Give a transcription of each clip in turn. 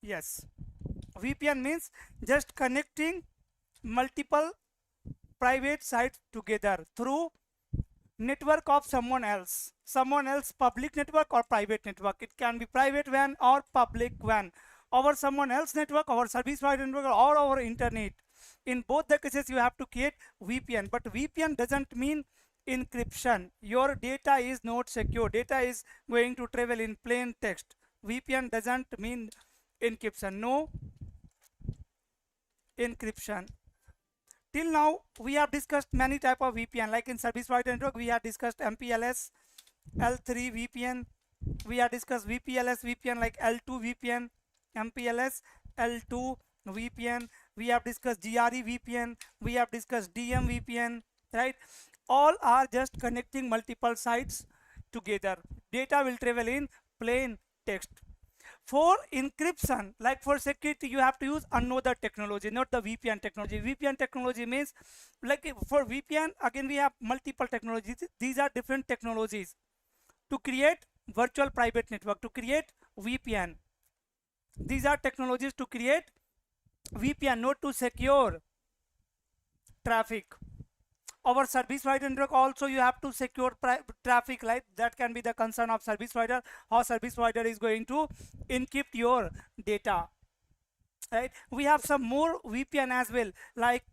Yes. VPN means just connecting multiple private sites together through network of someone else public network or private network. It can be private WAN or public WAN, over someone else network, our service provider network, or our internet. In both the cases you have to create VPN, but VPN doesn't mean encryption. Your data is not secure, data is going to travel in plain text. VPN doesn't mean encryption, no encryption. Till now we have discussed many type of VPN, like in service provider network we have discussed MPLS, L3 VPN, we have discussed VPLS VPN like L2 VPN, MPLS L2 VPN, we have discussed GRE VPN, we have discussed DM VPN, right? All are just connecting multiple sites together. Data will travel in plain text. For encryption, like for security, you have to use another technology, not the VPN technology. VPN technology means, like for VPN again we have multiple technologies. These are different technologies to create virtual private network, to create VPN. These are technologies to create VPN, not to secure traffic. Our service provider network also you have to secure traffic, like that can be the concern of service provider, how service provider is going to encrypt your data, right? We have some more VPN as well, like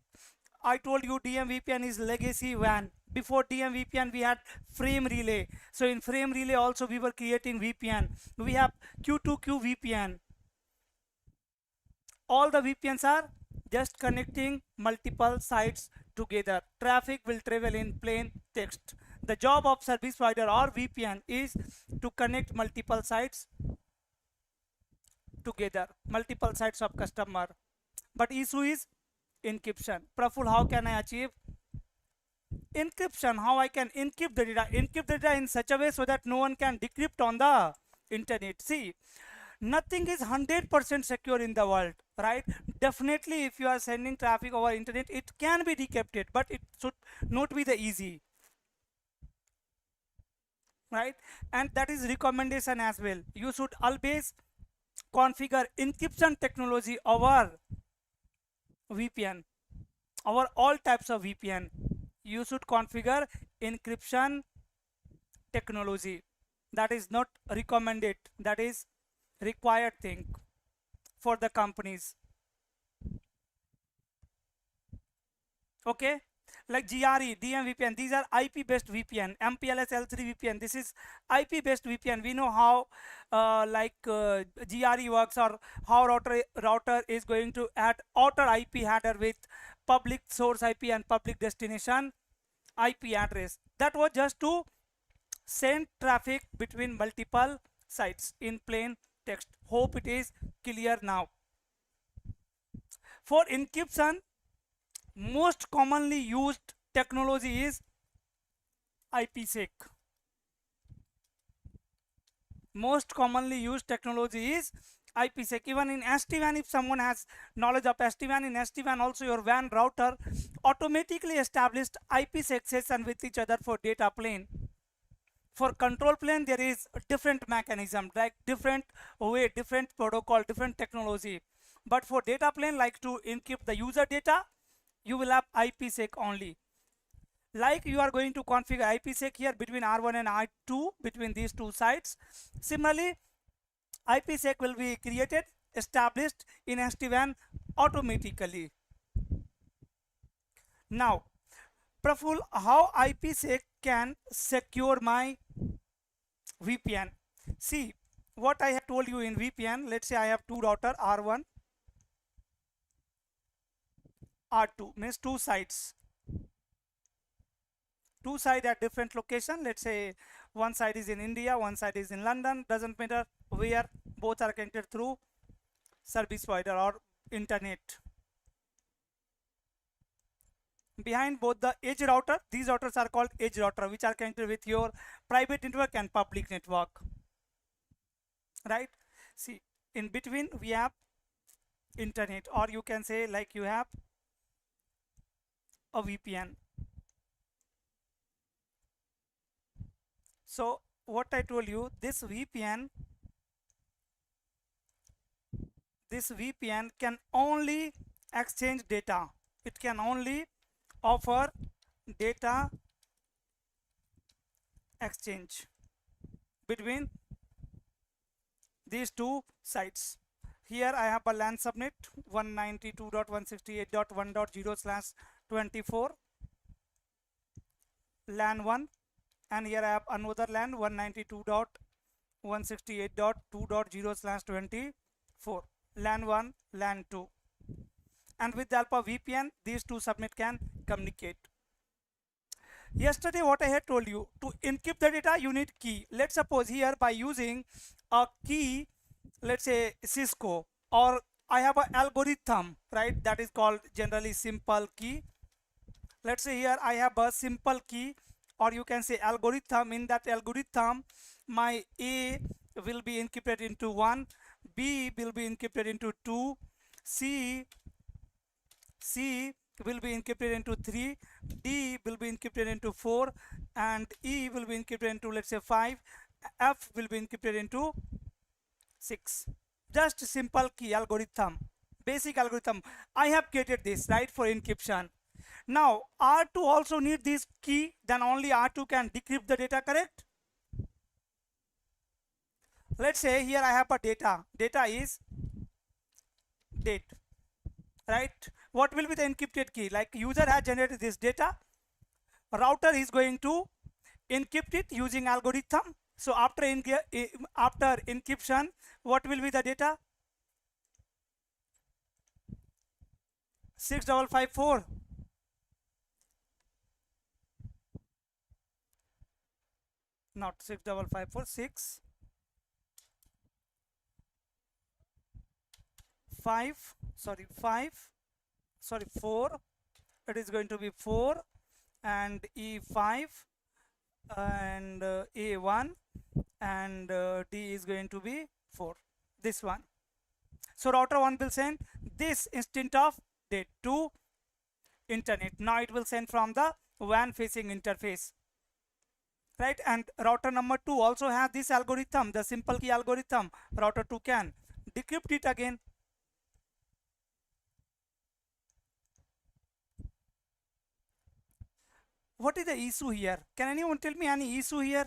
I told you DM VPN is legacy WAN. Before DM VPN we had frame relay, so in frame relay also we were creating VPN. We have Q2Q VPN. All the VPNs are just connecting multiple sites together. Traffic will travel in plain text. The job of service provider or VPN is to connect multiple sites together, multiple sites of customer. But issue is encryption. Praful, how can I achieve encryption? How I can encrypt the data? Encrypt the data in such a way so that no one can decrypt on the internet. See, nothing is 100% secure in the world, right? Definitely if you are sending traffic over internet, it can be decrypted, but it should not be the easy, right? And that is recommendation as well. You should always configure encryption technology over VPN, over all types of VPN. You should configure encryption technology. That is not recommended, that is required thing for the companies. Okay, like GRE, DM VPN, these are IP based VPN. MPLS L3 VPN, this is IP based VPN. We know how GRE works, or how router is going to add outer IP header with public source IP and public destination IP address. That was just to send traffic between multiple sites in plain text. Hope it is clear now. For encryption, most commonly used technology is IPsec. Most commonly used technology is IPsec. Even in SD-WAN, if someone has knowledge of SD-WAN, in SD-WAN also your WAN router automatically established IPsec session with each other for data plane. For control plane there is a different mechanism, like different way, different protocol, different technology. But for data plane, like to encrypt the user data, you will have IPsec only. Like you are going to configure IPsec here between R1 and R2, between these two sites. Similarly, IPsec will be created, established in SD-WAN automatically. Now, Praful, how IPsec can secure my VPN? See, what I have told you in VPN, let's say I have two router R1, R2, means two sites. Two sides at different location. Let's say one side is in India, one side is in London, doesn't matter where, both are connected through service provider or internet. Behind both the edge router, these routers are called edge router, which are connected with your private network and public network, right? See, in between we have internet, or you can say like you have a VPN. So what I told you, this VPN this VPN can only exchange data. It can only offer data exchange between these two sites. Here I have a LAN subnet 192.168.1.0/24 LAN 1, and here I have another LAN 192.168.2.0/24 LAN 1 LAN 2, and with the help of VPN these two subnet can communicate. Yesterday what I had told you, to encrypt the data you need key. Let's suppose here by using a key, let's say Cisco, or I have an algorithm, right, that is called generally simple key. Let's say here I have a simple key, or you can say algorithm. In that algorithm my A will be encrypted into 1, B will be encrypted into 2, C will be encrypted into 3, D will be encrypted into 4, and E will be encrypted into, let's say, 5, F will be encrypted into 6. Just simple key algorithm, basic algorithm. I have created this, right, for encryption. Now R2 also need this key, then only R2 can decrypt the data, correct? Let's say here I have a data is date, right? What will be the encrypted key? Like user has generated this data, router is going to encrypt it using algorithm. So after encryption, what will be the data? 6554. Not 6554, 6 5, sorry 5, sorry 4. It is going to be 4, and E5, and A1, and D is going to be 4. This one. So router 1 will send this instant of date to internet. Now it will send from the WAN facing interface, right? And router number 2 also has this algorithm, the simple key algorithm. Router 2 can decrypt it again. What is the issue here? Can anyone tell me any issue here?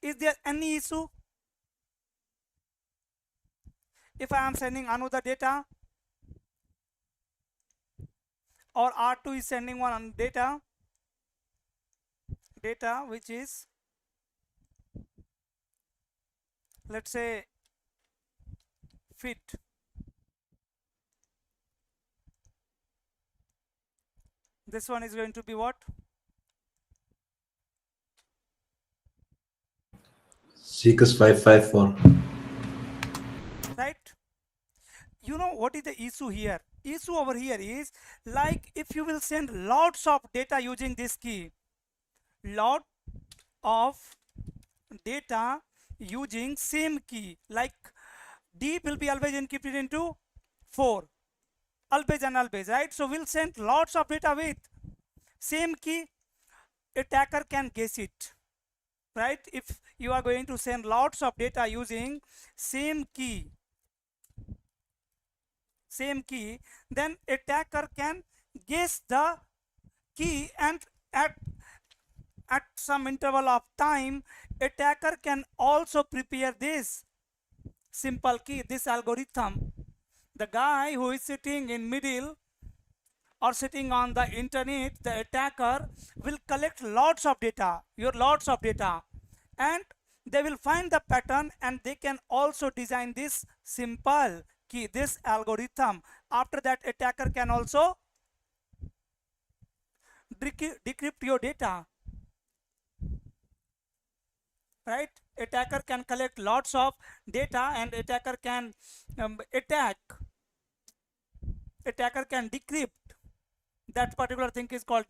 Is there any issue? If I am sending another data, or R2 is sending one data which is, let's say, fit. This one is going to be what? 6554. Right? You know what is the issue here? Issue over here is, like, if you will send lots of data using this key, lot of data using same key, like D will be always encrypted into 4, always and always, right? So we'll send lots of data with same key. Attacker can guess it, right? If you are going to send lots of data using same key, then attacker can guess the key, and at some interval of time attacker can also prepare this simple key, this algorithm. The guy who is sitting in middle or sitting on the internet, the attacker will collect lots of data, and they will find the pattern, and they can also design this simple key, this algorithm. After that, attacker can also decrypt your data, right? Attacker can collect lots of data, and attacker can attacker can decrypt. That particular thing is called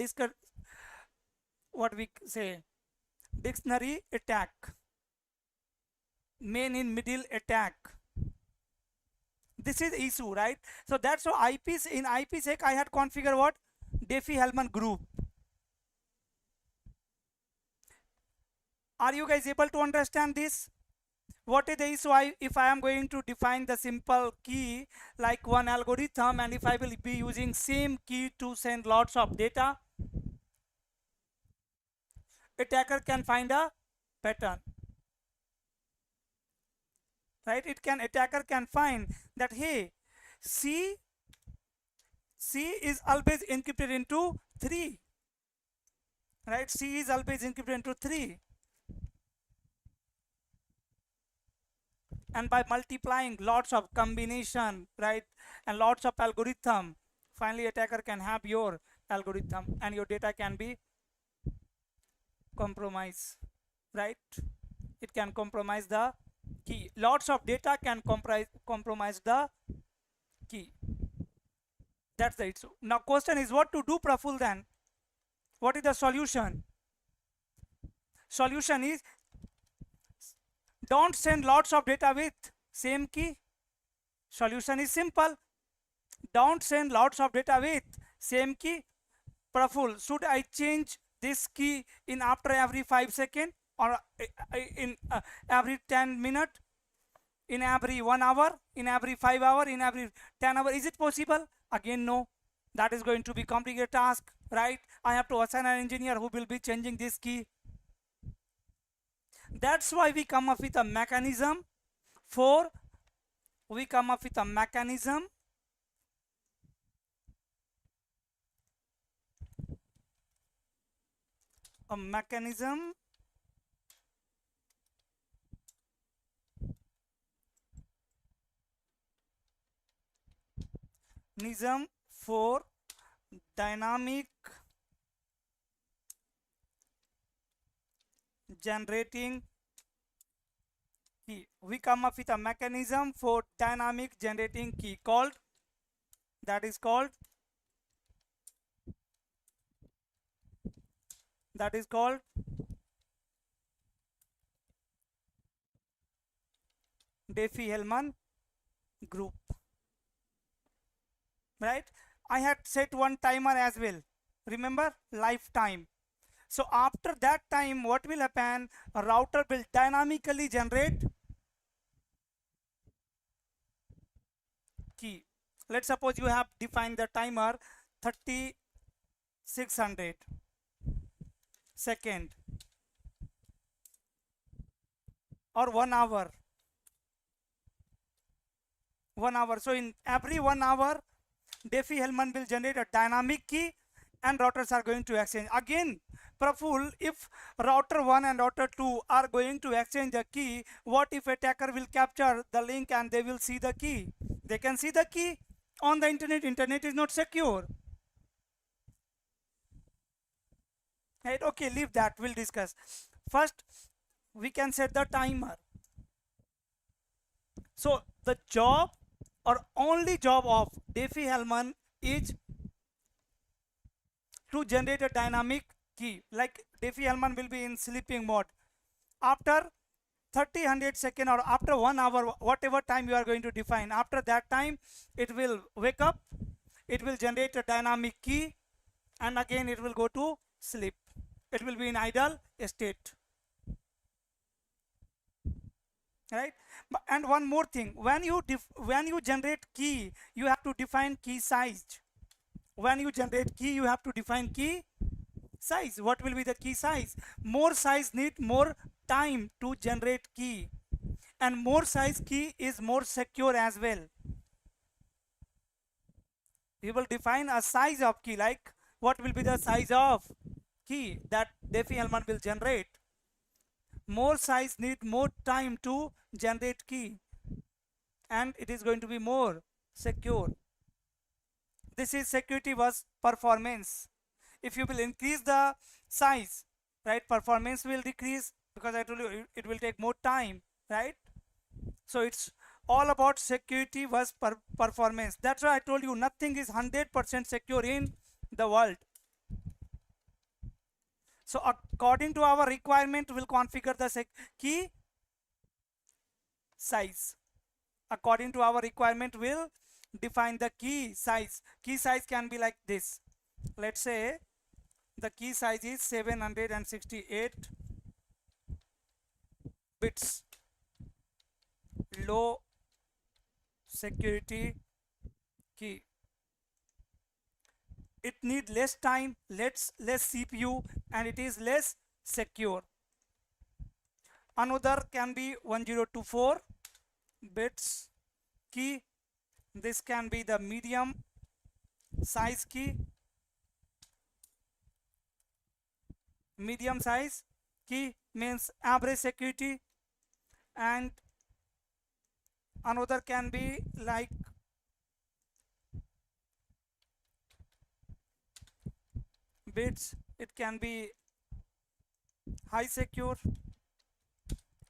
what we say, dictionary attack, main in middle attack. This is issue, right? So that's why in IPsec I had configured what? Diffie-Hellman group. Are you guys able to understand this? What is the issue? If I am going to define the simple key like one algorithm, and if I will be using same key to send lots of data, attacker can find a pattern, right? Attacker can find that, hey, C is always encrypted into 3, right? C is always encrypted into 3, and by multiplying lots of combination, right, and lots of algorithm, finally attacker can have your algorithm and your data can be compromised, right? It can compromise the key. Lots of data can compromise the key. That's the issue. Now question is what to do, Praful. Then what is the solution? Solution is don't send lots of data with same key. Solution is simple. Don't send lots of data with same key. Praful, should I change this key in after every 5 seconds, or in every 10 minutes, in every 1 hour, in every 5 hour, in every 10 hour? Is it possible? Again, no. That is going to be complicated task, right? I have to assign an engineer who will be changing this key. That's why we come up with a mechanism for a mechanism for dynamic generating key. We come up with a mechanism for dynamic generating key called Diffie-Hellman group, right? I had set one timer as well, remember, lifetime. So after that time, what will happen? A router will dynamically generate key. Let's suppose you have defined the timer 3600 second or 1 hour. 1 hour. So in every 1 hour, Diffie-Hellman will generate a dynamic key and routers are going to exchange. Again, Praful, if router 1 and router 2 are going to exchange the key, what if attacker will capture the link and they will see the key? They can see the key on the internet. Internet is not secure. Right? Okay, leave that. We'll discuss. First, we can set the timer. So the job or only job of Diffie-Hellman is to generate a dynamic key. Like Diffie-Hellman will be in sleeping mode. After 30 second or after 1 hour, whatever time you are going to define, after that time it will wake up, it will generate a dynamic key, and again it will go to sleep. It will be in idle state, right? And one more thing, when you generate key, you have to define key size. When you generate key, you have to define key size. What will be the key size? More size need more time to generate key, and more size key is more secure as well. You will define a size of key, like what will be the size of key that Diffie-Hellman will generate. More size need more time to generate key, and it is going to be more secure. This is security was performance. If you will increase the size, right, performance will decrease, because I told you it will take more time, right? So it's all about security was performance. That's why I told you nothing is 100% secure in the world. So according to our requirement, we'll configure the key size. According to our requirement, we'll define the key size. Key size can be like this. Let's say the key size is 768 bits. low security key. It need less time, less CPU, and it is less secure. Another can be 1024 bits key. This can be the medium size key. Medium size key means average security, and another can be like bits. It can be high secure,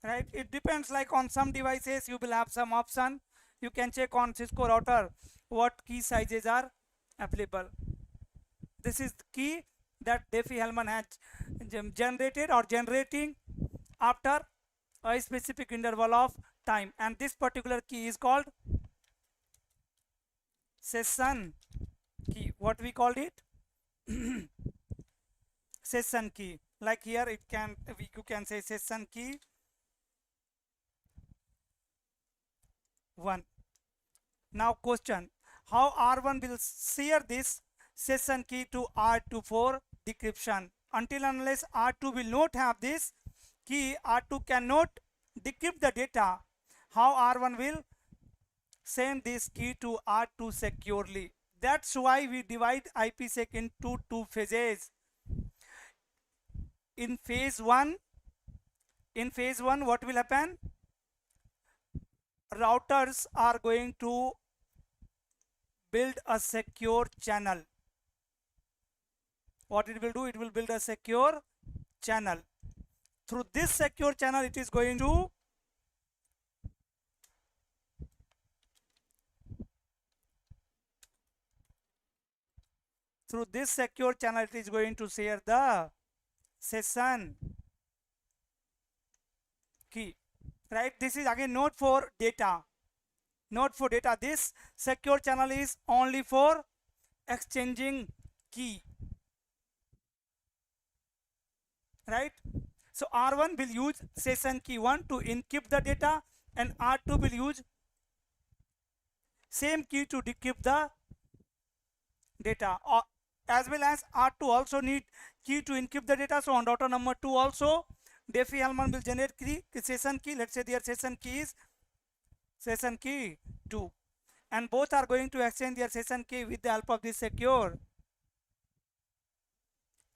right? It depends, like on some devices you will have some option. You can check on Cisco router what key sizes are available. This is the key that Diffie-Hellman has generated or generating after a specific interval of time, and this particular key is called session key. What we called it? Session key. Like here it can, you can say session key 1. Now question, how R1 will share this session key to R2 for decryption? Until unless R2 will not have this key, R2 cannot decrypt the data. How R1 will send this key to R2 securely? That's why we divide IPsec into 2 phases. In phase 1, what will happen? Routers are going to build a secure channel. What it will do? It will build a secure channel. Through this secure channel, it is going to share the session key, right? This is again not for data, this secure channel is only for exchanging key, right? So R1 will use session key 1 to encrypt the data, and R2 will use same key to decrypt the data, or as well as R2 also need key to encrypt the data. So on router number 2 also Diffie-Hellman will generate key, session key. Let's say their session key is session key 2, and both are going to exchange their session key with the help of this secure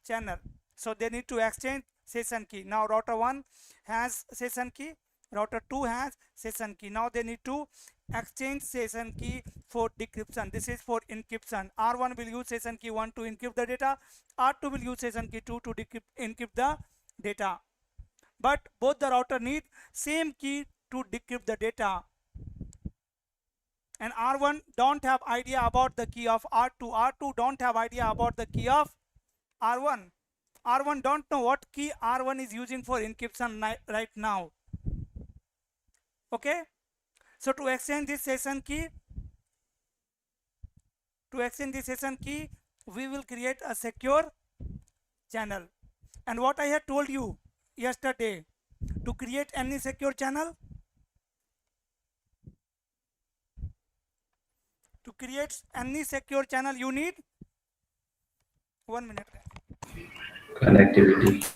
channel. So they need to exchange session key. Now router 1 has session key, router 2 has session key. Now they need to exchange session key for decryption. This is for encryption. R1 will use session key 1 to encrypt the data, R2 will use session key 2 to encrypt the data. But both the router need same key to decrypt the data, and R1 don't have idea about the key of R2, R2 don't have idea about the key of R1, R1 don't know what key R1 is using for encryption right now. Okay, so to exchange this session key, we will create a secure channel. And what I had told you yesterday, to create any secure channel, you need 1 minute connectivity.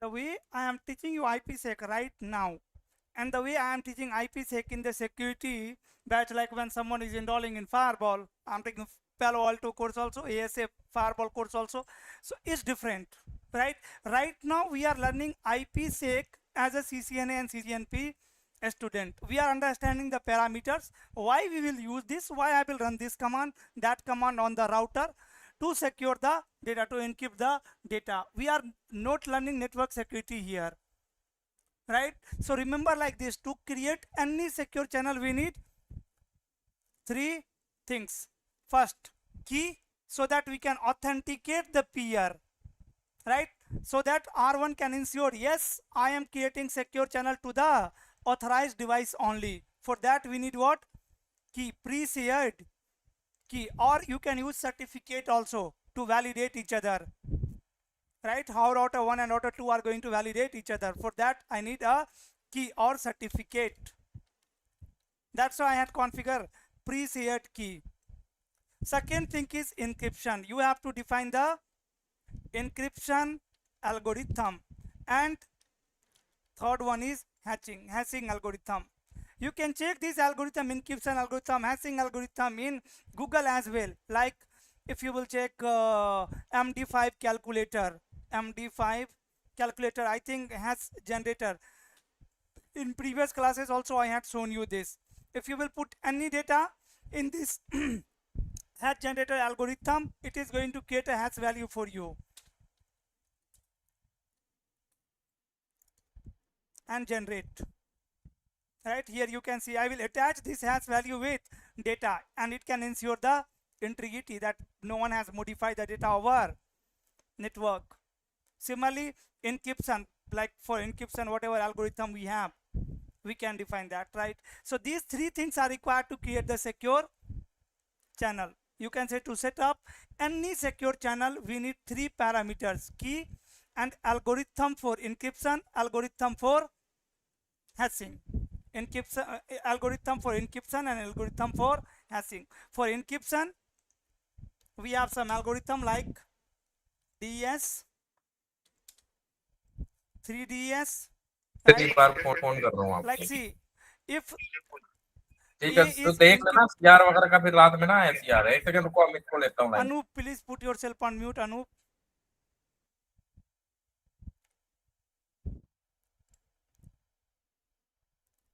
The way I am teaching you IPsec right now, and the way I am teaching IPsec in the security batch, like when someone is enrolling in firewall, I'm taking Palo Alto course also, ASA firewall course also. So it's different, right? Right now we are learning IPsec as a CCNA and CCNP student. We are understanding the parameters, why we will use this, why I will run this command, that command on the router to secure the data, to encrypt the data. We are not learning network security here, right? So remember like this, to create any secure channel we need three things. First, key, so that we can authenticate the peer, right? So that R1 can ensure, yes, I am creating secure channel to the authorized device only. For that we need what? Key, pre-shared key, or you can use certificate also to validate each other, right? How router 1 and router 2 are going to validate each other. For that I need a key or certificate. That's why I had configured pre-shared key. Second thing is encryption. You have to define the encryption algorithm, and third one is hashing algorithm. You can check this algorithm, encryption algorithm, hashing algorithm, in Google as well. Like if you will check MD5 calculator, MD5 calculator, I think hash generator. In previous classes also I had shown you this. If you will put any data in this hash generator algorithm, it is going to create a hash value for you and generate. Right here you can see I will attach this hash value with data, and it can ensure the integrity, that no one has modified the data over network. Similarly, encryption, like for encryption, whatever algorithm we have, we can define that, right? So these three things are required to create the secure channel. You can say to set up any secure channel we need three parameters: key and algorithm for encryption, algorithm for hashing. Encryption algorithm for encryption and algorithm for hashing. For encryption we have some algorithm like DES, 3DS, एक right? बार phone कर रहा हूँ Like आपको। see, if ठीक A है, तो is देख लेना सीआर वगैरह का, फिर रात में ना ऐसी आ रहा है। एक सेकंड रुको, मैं इसको लेता हूँ line. Anup, please put yourself on mute, Anup.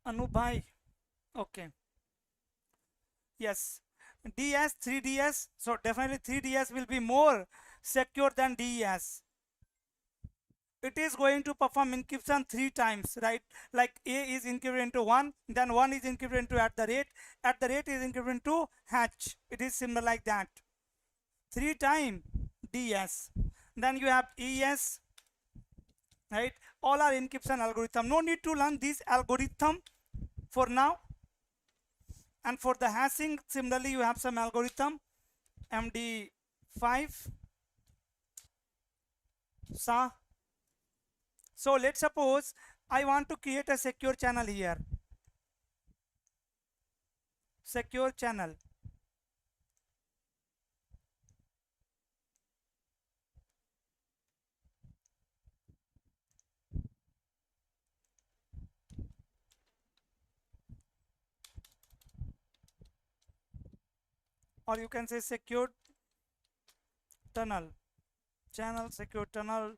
Anup bhai. Okay. Yes. DS, 3DS. So definitely 3DS will be more secure than DES. It is going to perform encryption 3 times, right? Like A is encrypted into 1, then 1 is encrypted into at the rate is encrypted into hatch. It is similar like that. 3 times DS. Then you have ES, right? All are encryption algorithm. No need to learn this algorithm for now. And for the hashing, similarly you have some algorithm, MD5 SA. So let's suppose I want to create a secure channel here. Secure channel. Or you can say secure tunnel. Channel, secure tunnel.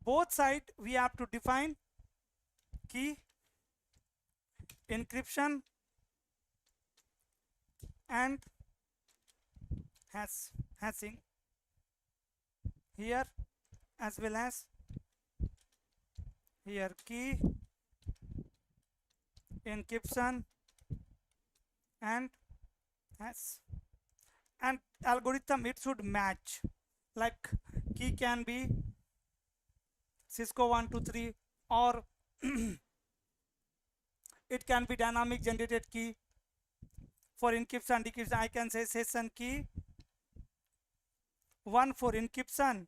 Both sides we have to define key, encryption and hashing here, as well as here, key, encryption and hash. And algorithm, it should match. Like key can be Cisco 123, or it can be dynamic generated key. For encryption, decryption, I can say session key 1 for encryption,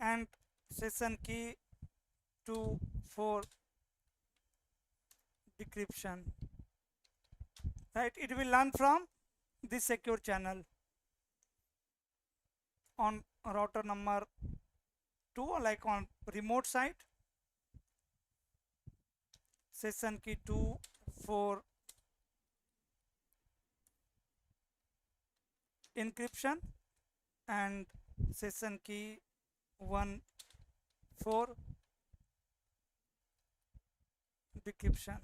and session key 2 for decryption, right? It will learn from this secure channel on router number 2, like on remote side, session key 2 for encryption and session key 1 for decryption.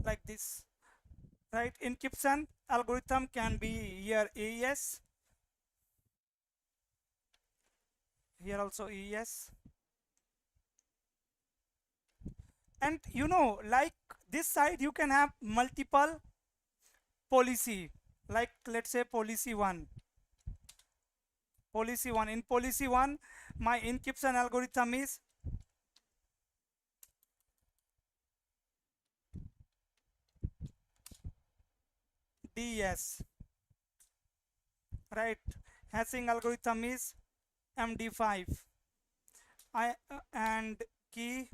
Like this, right? Encryption algorithm can be here AES, here also AES, and you know, like this side you can have multiple policy, like let's say policy 1. In policy 1, my encryption algorithm is DES, right? Hashing algorithm is MD5. And key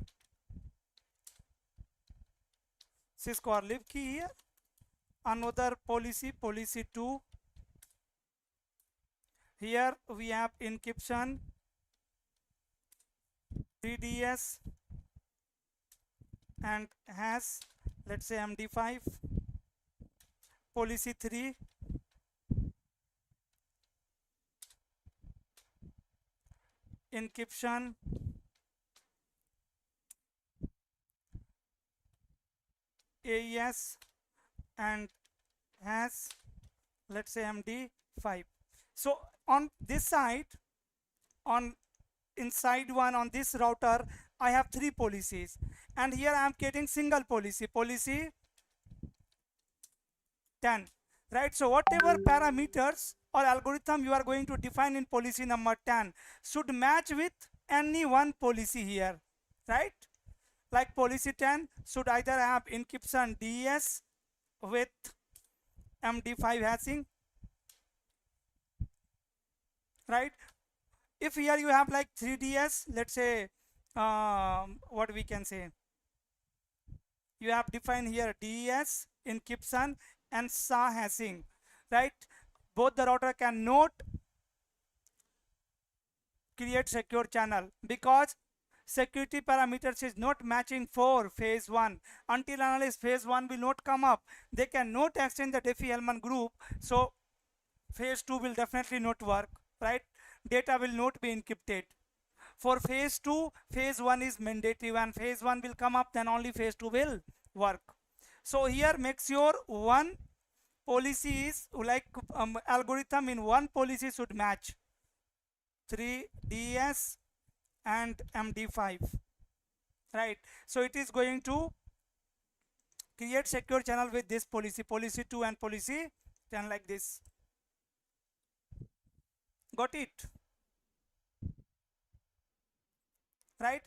Cisco or live key here. Another policy 2. Here we have encryption DDS and hash, let's say MD5. Policy 3, encryption AES and hash, let's say MD5. So on this side, on inside one, on this router, I have 3 policies, and here I am getting single policy 10, right? So whatever parameters or algorithm you are going to define in policy number 10 should match with any one policy here, right? Like policy 10 should either have encryption DES with MD5 hashing, right? If here you have like 3DS, let's say what we can say, you have defined here DES, encryption and SA hashing, right? Both the router cannot create secure channel because security parameters is not matching for phase 1. Until unless phase 1 will not come up, they cannot extend the Diffie-Hellman group, so phase 2 will definitely not work, right? Data will not be encrypted. For phase 2, phase 1 is mandatory. When phase 1 will come up, then only phase 2 will work. So here make sure one policy is like algorithm in one policy should match 3 DS and MD5, right? So it is going to create secure channel with this policy 2 and policy 10, like this. Got it? Right?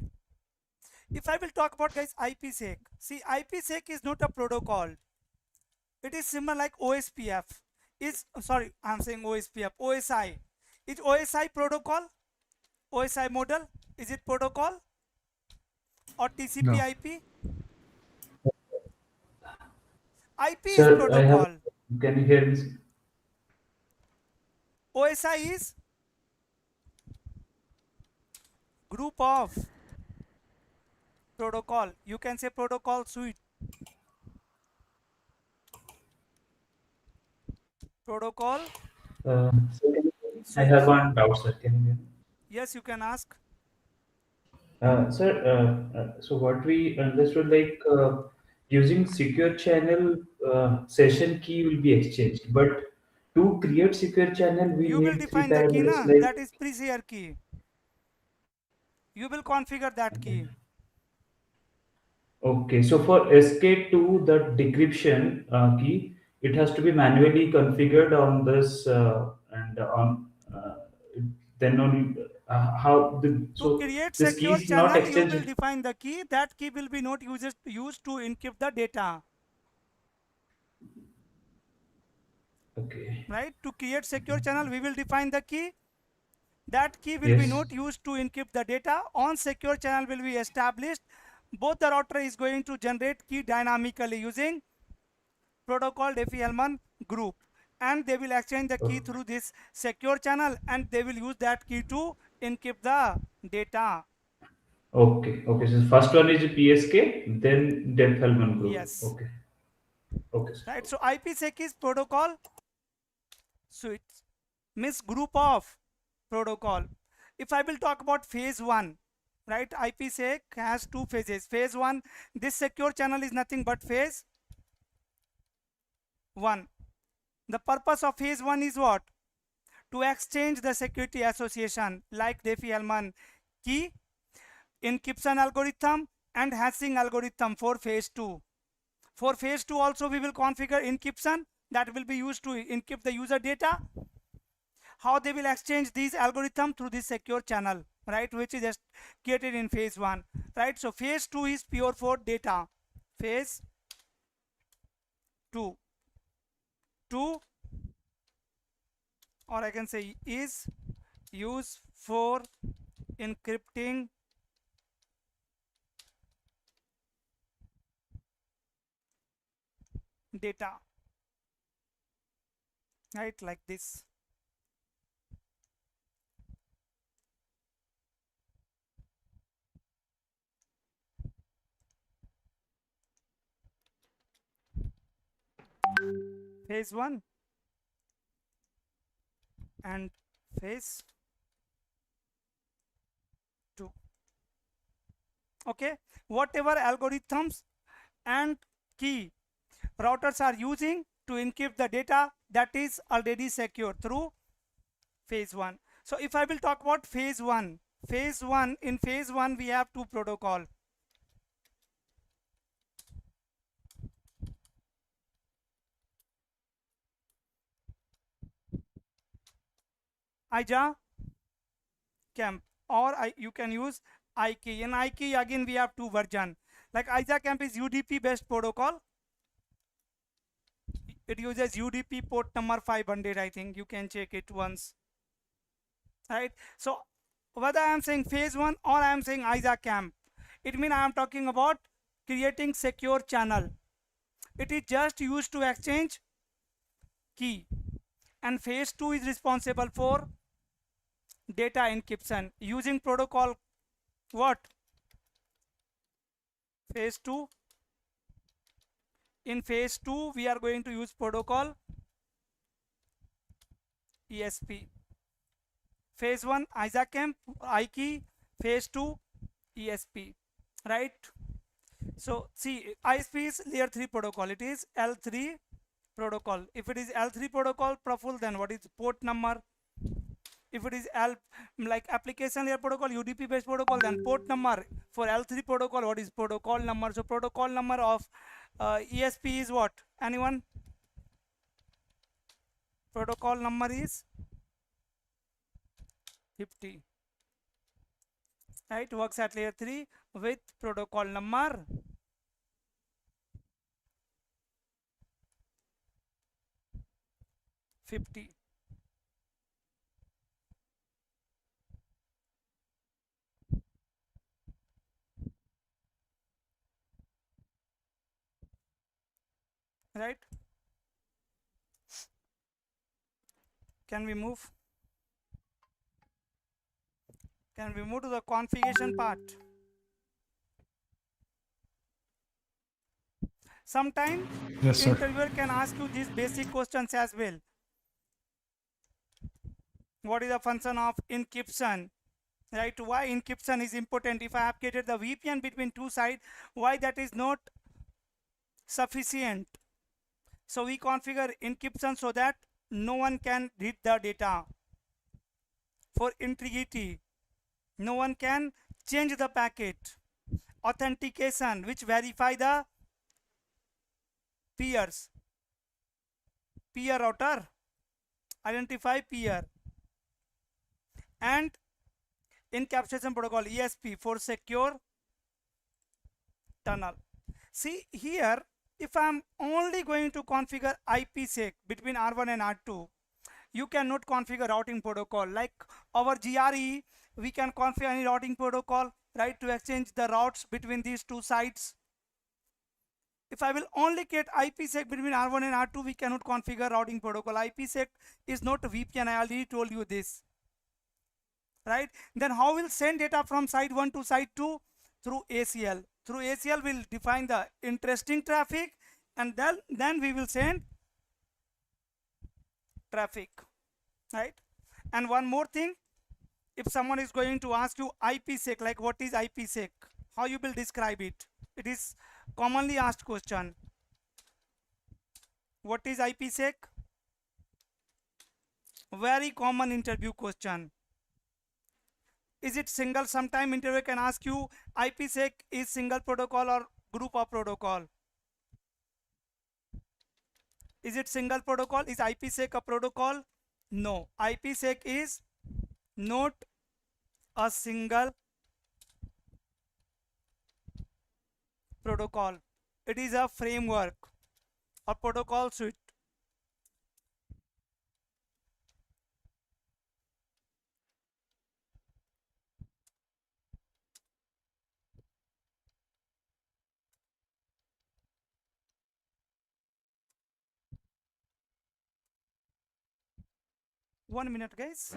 If I will talk about, guys, IPsec. See, IPsec is not a protocol. It is similar like OSPF. Is sorry, I'm saying OSPF. OSI. Is OSI protocol? OSI model? Is it protocol? Or TCP No. IP? IP is Sir, protocol. can you hear me? OSI is group of protocol. You can say protocol suite. Protocol. Sir, I have one doubt, sir. Can you hear me? Yes, you can ask. Sir, so what we understood, like using secure channel, session key will be exchanged, but to create secure channel, we You will need 3 define the key, parameters na? like. That is pre-share key. You will configure that key. Okay, so for SK2, the decryption key, it has to be manually configured on this and on then only how the To so create this key secure is not channel, you will exchanged. define the key. That key will be not used to encrypt the data. Okay. Right? To create secure channel, we will define the key. That key will be Yes. not used to encrypt the data. On secure channel will be established both the router is going to generate key dynamically using protocol Diffie-Hellman group, and they will exchange the key through this secure channel, and they will use that key to encrypt the data. Okay. Okay. So first one is PSK, then Diffie-Hellman group. Yes, Okay. Okay, sir. right. So IPsec is protocol suite, means group of protocol. If I will talk about phase 1, right, IPsec has 2 phases. Phase 1, this secure channel is nothing but phase 1. The purpose of phase 1 is what? To exchange the security association like Diffie-Hellman key, encryption algorithm, and hashing algorithm for phase 2. For phase 2 also we will configure encryption that will be used to encrypt the user data. How they will exchange these algorithm through this secure channel, right, which is just created in phase 1, right. So phase 2 is pure for data. Phase 2, or I can say is used for encrypting data, right, like this. Phase 1 and phase 2. Okay, whatever algorithms and key routers are using to encrypt the data, that is already secure through phase 1. So if I will talk about phase 1, in phase 1 we have 2 protocol. IJA camp, or you can use IKey. In IKey again we have 2 version. Like IJA camp is UDP based protocol. It uses UDP port number 500, I think you can check it once, right. So whether I am saying phase 1 or I am saying IJA camp, it means I am talking about creating secure channel. It is just used to exchange key, and phase 2 is responsible for data encryption using protocol what? Phase 2. In phase 2 we are going to use protocol ESP. Phase 1 IJA camp, IKey. Phase 2 ESP, right. So see, ISP is layer 3 protocol, it is L3 protocol. If it is L3 protocol profile, then what is port number? If it is like application layer protocol, UDP based protocol, then port number. For L3 protocol, what is protocol number? So protocol number of ESP is what? Anyone? Protocol number is 50, right. Works at layer 3 with protocol number 50. Right. Can we move? Can we move to the configuration part? Sometimes Yes, sir. interviewer can ask you these basic questions as well. What is the function of encryption? Right? Why encryption is important? If I have created the VPN between two sides, why that is not sufficient? So we configure encryption so that no one can read the data. For integrity, no one can change the packet. Authentication, which verify the peers. Peer router, identify peer. And encapsulation protocol ESP for secure tunnel. See here, if I am only going to configure IPsec between R1 and R2, you cannot configure routing protocol. Like our GRE, we can configure any routing protocol, right, to exchange the routes between these two sites. If I will only get IPsec between R1 and R2, we cannot configure routing protocol. IPsec is not a VPN. I already told you this, right? Then how will send data from site 1 to site 2? Through ACL. Through ACL, we'll define the interesting traffic, and then we will send traffic, right? And one more thing, if someone is going to ask you IPsec, like what is IPsec, how you will describe it? It is commonly asked question. What is IPsec? Very common interview question. Is it single? Sometime interview can ask you IPsec is single protocol or group of protocol. Is it single protocol? Is IPsec a protocol? No, IPsec is not a single protocol. It is a framework or protocol suite. One minute, guys.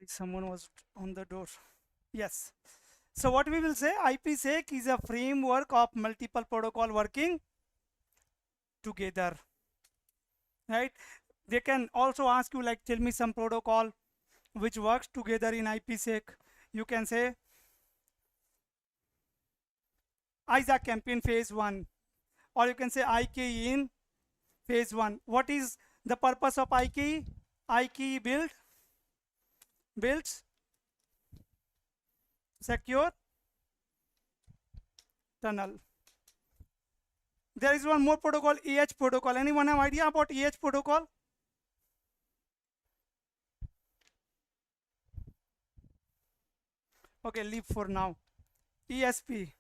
Someone was on the door. Yes. So what we will say, IPsec is a framework of multiple protocol working together, right? They can also ask you like, tell me some protocol which works together in IPsec. You can say ISA campaign phase 1, or you can say IKE in phase 1. What is the purpose of IKE? IKE builds secure tunnel. There is one more protocol, protocol. Anyone have idea about protocol? Okay, leave for now. ESP.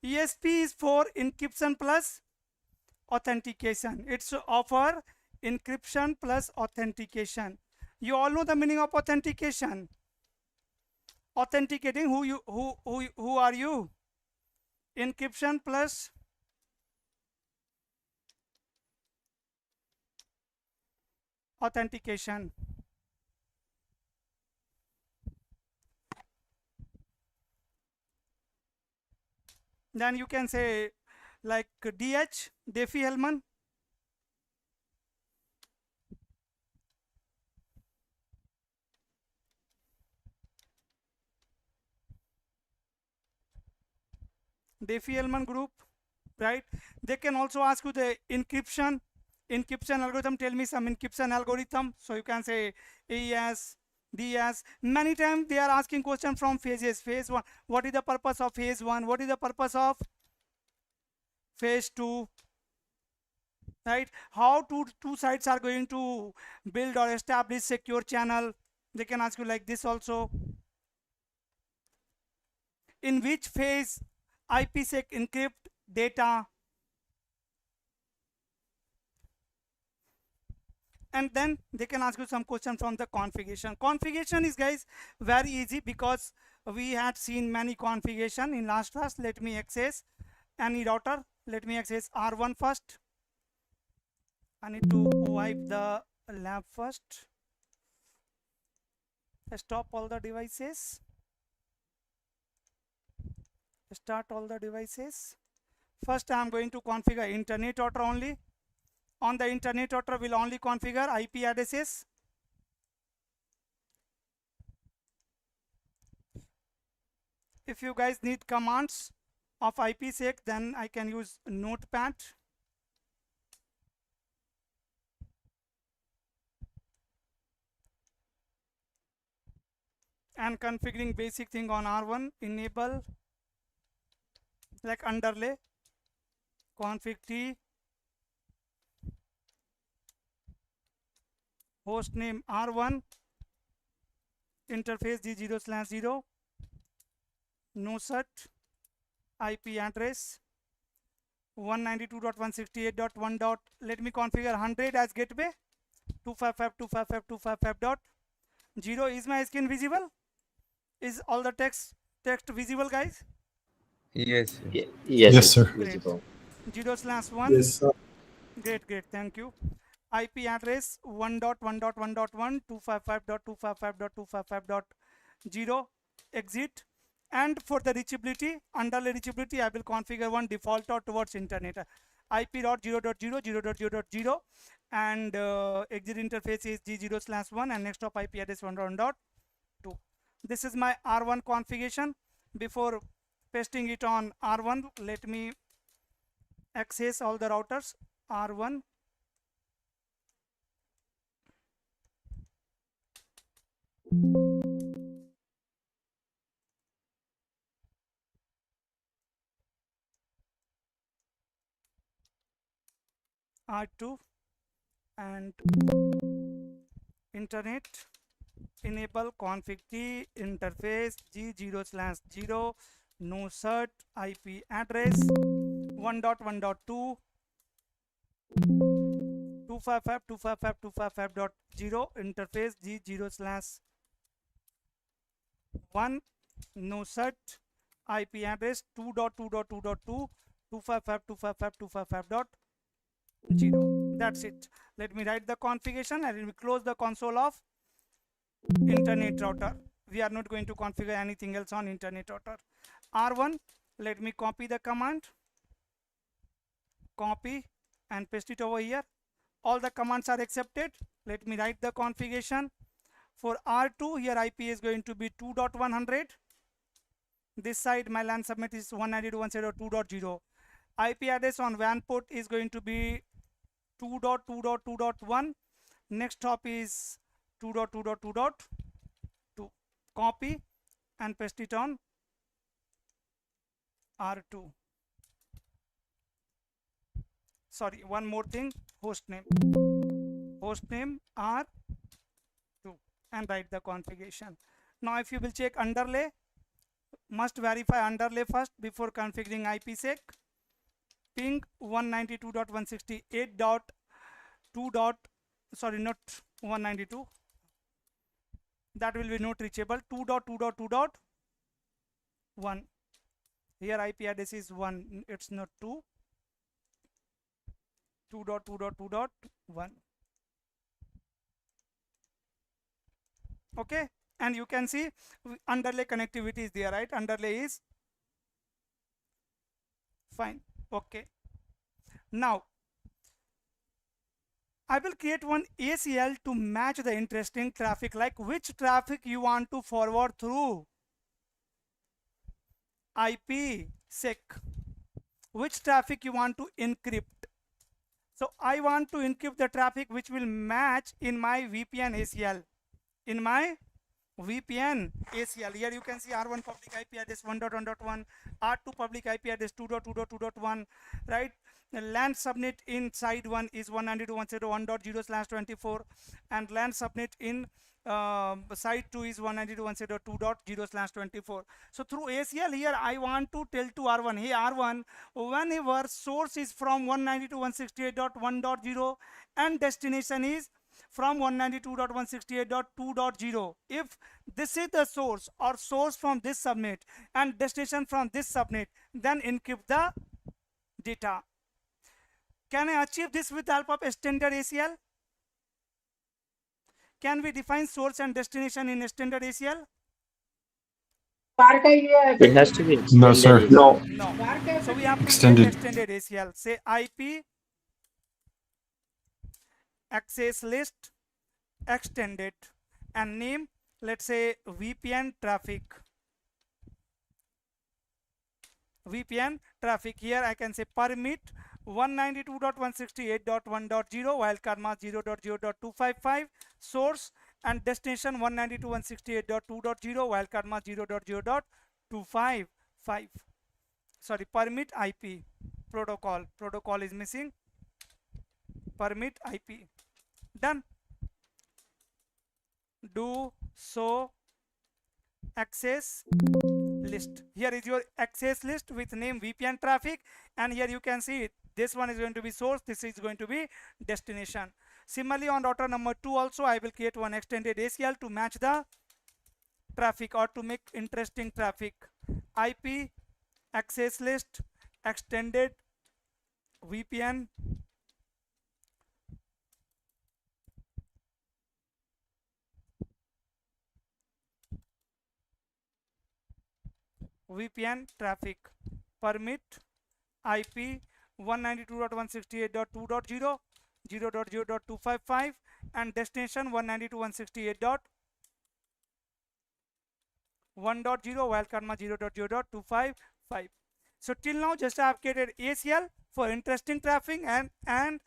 ESP is for encryption plus authentication. It's offer encryption plus authentication. You all know the meaning of authentication. Authenticating who are you? Encryption plus authentication. Then you can say like DH, Diffie-Hellman. Diffie-Hellman group, right? They can also ask you the encryption algorithm. Tell me some encryption algorithm. So you can say AES, DS. Many times they are asking question from phases. Phase 1. What is the purpose of phase 1? What is the purpose of phase 2? Right? How two sides are going to build or establish secure channel? They can ask you like this also. In which phase IPsec encrypt data? And then they can ask you some question from the configuration. Configuration is, guys, very easy because we had seen many configuration in last class. Let me access any router. Let me access R1 first. I need to wipe the lab first. Stop all the devices. Start all the devices. First I am going to configure internet router only. On the internet router will only configure IP addresses. If you guys need commands of IPsec, then I can use Notepad. And configuring basic thing on R1, enable like underlay config T, host name R1, interface G0/0, no cert, IP address 192.168.1. Let me configure 100 as gateway, 255.255.255.0. Is my screen visible? Is all the text visible, guys? Yes. Yes, sir. Great. 0/1. Yes, sir. Great. Thank you. IP address 1.1.1.1.255.255.255.0 exit. And for the reachability, underlay reachability, I will configure one default out towards internet. IP.0.0.0.0.0 and exit interface is G0/1 and next hop IP address 1.1.2. This is my R1 configuration. Before pasting it on R1, let me access all the routers. R1. R2 and internet, enable config T, interface G0/0, no cert, IP address 1.1.2, 255.255.255.0, interface G0/1, no cert, IP address 2.2.2.2, 255.255.255.0. That's it. Let me write the configuration and let me close the console of internet router. We are not going to configure anything else on internet router. R1, let me copy the command, copy and paste it over here. All the commands are accepted. Let me write the configuration. For R2, here IP is going to be 2.100. This side my LAN subnet is 192.168.2.0. IP address on WAN port is going to be 2.2.2.1. Next hop is 2.2.2.2. Copy and paste it on R2. Sorry, one more thing, hostname R2 and write the configuration. Now if you will check underlay, must verify underlay first before configuring IPsec. Ping 192.168.2. Sorry, not 192. That will be not reachable. 2.2.2.1. Here IP address is 1. It's not 2. 2.2.2.1. Okay, and you can see underlay connectivity is there, right? Underlay is fine. Okay, now I will create one ACL to match the interesting traffic, like which traffic you want to forward through IPsec, which traffic you want to encrypt. So I want to encrypt the traffic which will match in my VPN ACL. In my VPN ACL, here you can see R1 public IP address 1.1.1, R2 public IP address 2.2.2.1, right? The LAN subnet inside one is 192.168.1.0/24, and LAN subnet in side 2 is 192.168.2.0/24. So through ACL here I want to tell to R1, hey R1, whenever source is from 192.168.1.0 and destination is from 192.168.2.0, if this is the source or source from this subnet and destination from this subnet, then encrypt the data. Can I achieve this with the help of extended ACL? Can we define source and destination in extended ACL? It has to be No, sir. extended. No. So we have to Extended. create extended ACL. Say IP access list extended and name, let's say VPN traffic. VPN traffic. Here I can say permit 192.168.1.0 wildcard mask 0.0.255, source and destination 192.168.2.0 wildcard mask 0.0.255. Sorry, permit IP protocol is missing. Permit IP. Done. Do so access list. Here is your access list with name VPN traffic, and here you can see it. This one is going to be source, this is going to be destination. Similarly on router number 2 also I will create one extended ACL to match the traffic or to make interesting traffic. IP access list extended VPN traffic. Permit IP 192.168.2.0 0.0.255 and destination 192.168.1.0 wildcard mask 0.0.255. So till now just I have created ACL for interesting traffic and I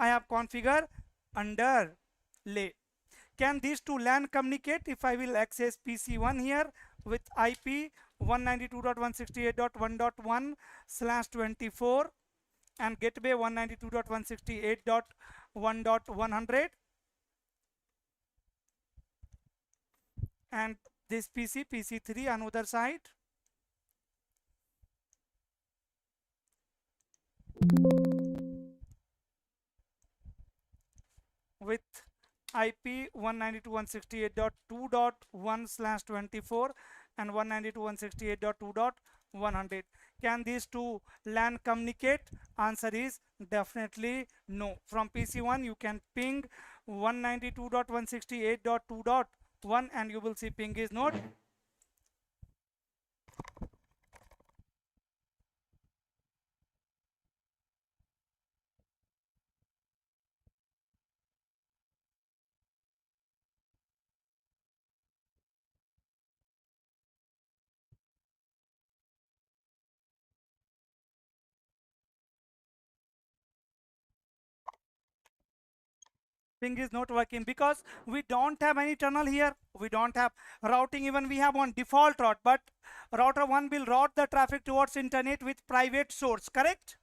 have configured underlay. Can these two LAN communicate if I will access PC1 here with IP 192.168.1.1/24 and gateway 192.168.1.100 and this PC3 on other side with IP 192.168.2.1/24 and 192.168.2.100. Can these two LAN communicate? Answer is definitely no. From PC1 you can ping 192.168.2.1 and you will see ping is not. Ping is not working because we don't have any tunnel here. We don't have routing. Even we have one default route, but router 1 will route the traffic towards internet with private source, correct,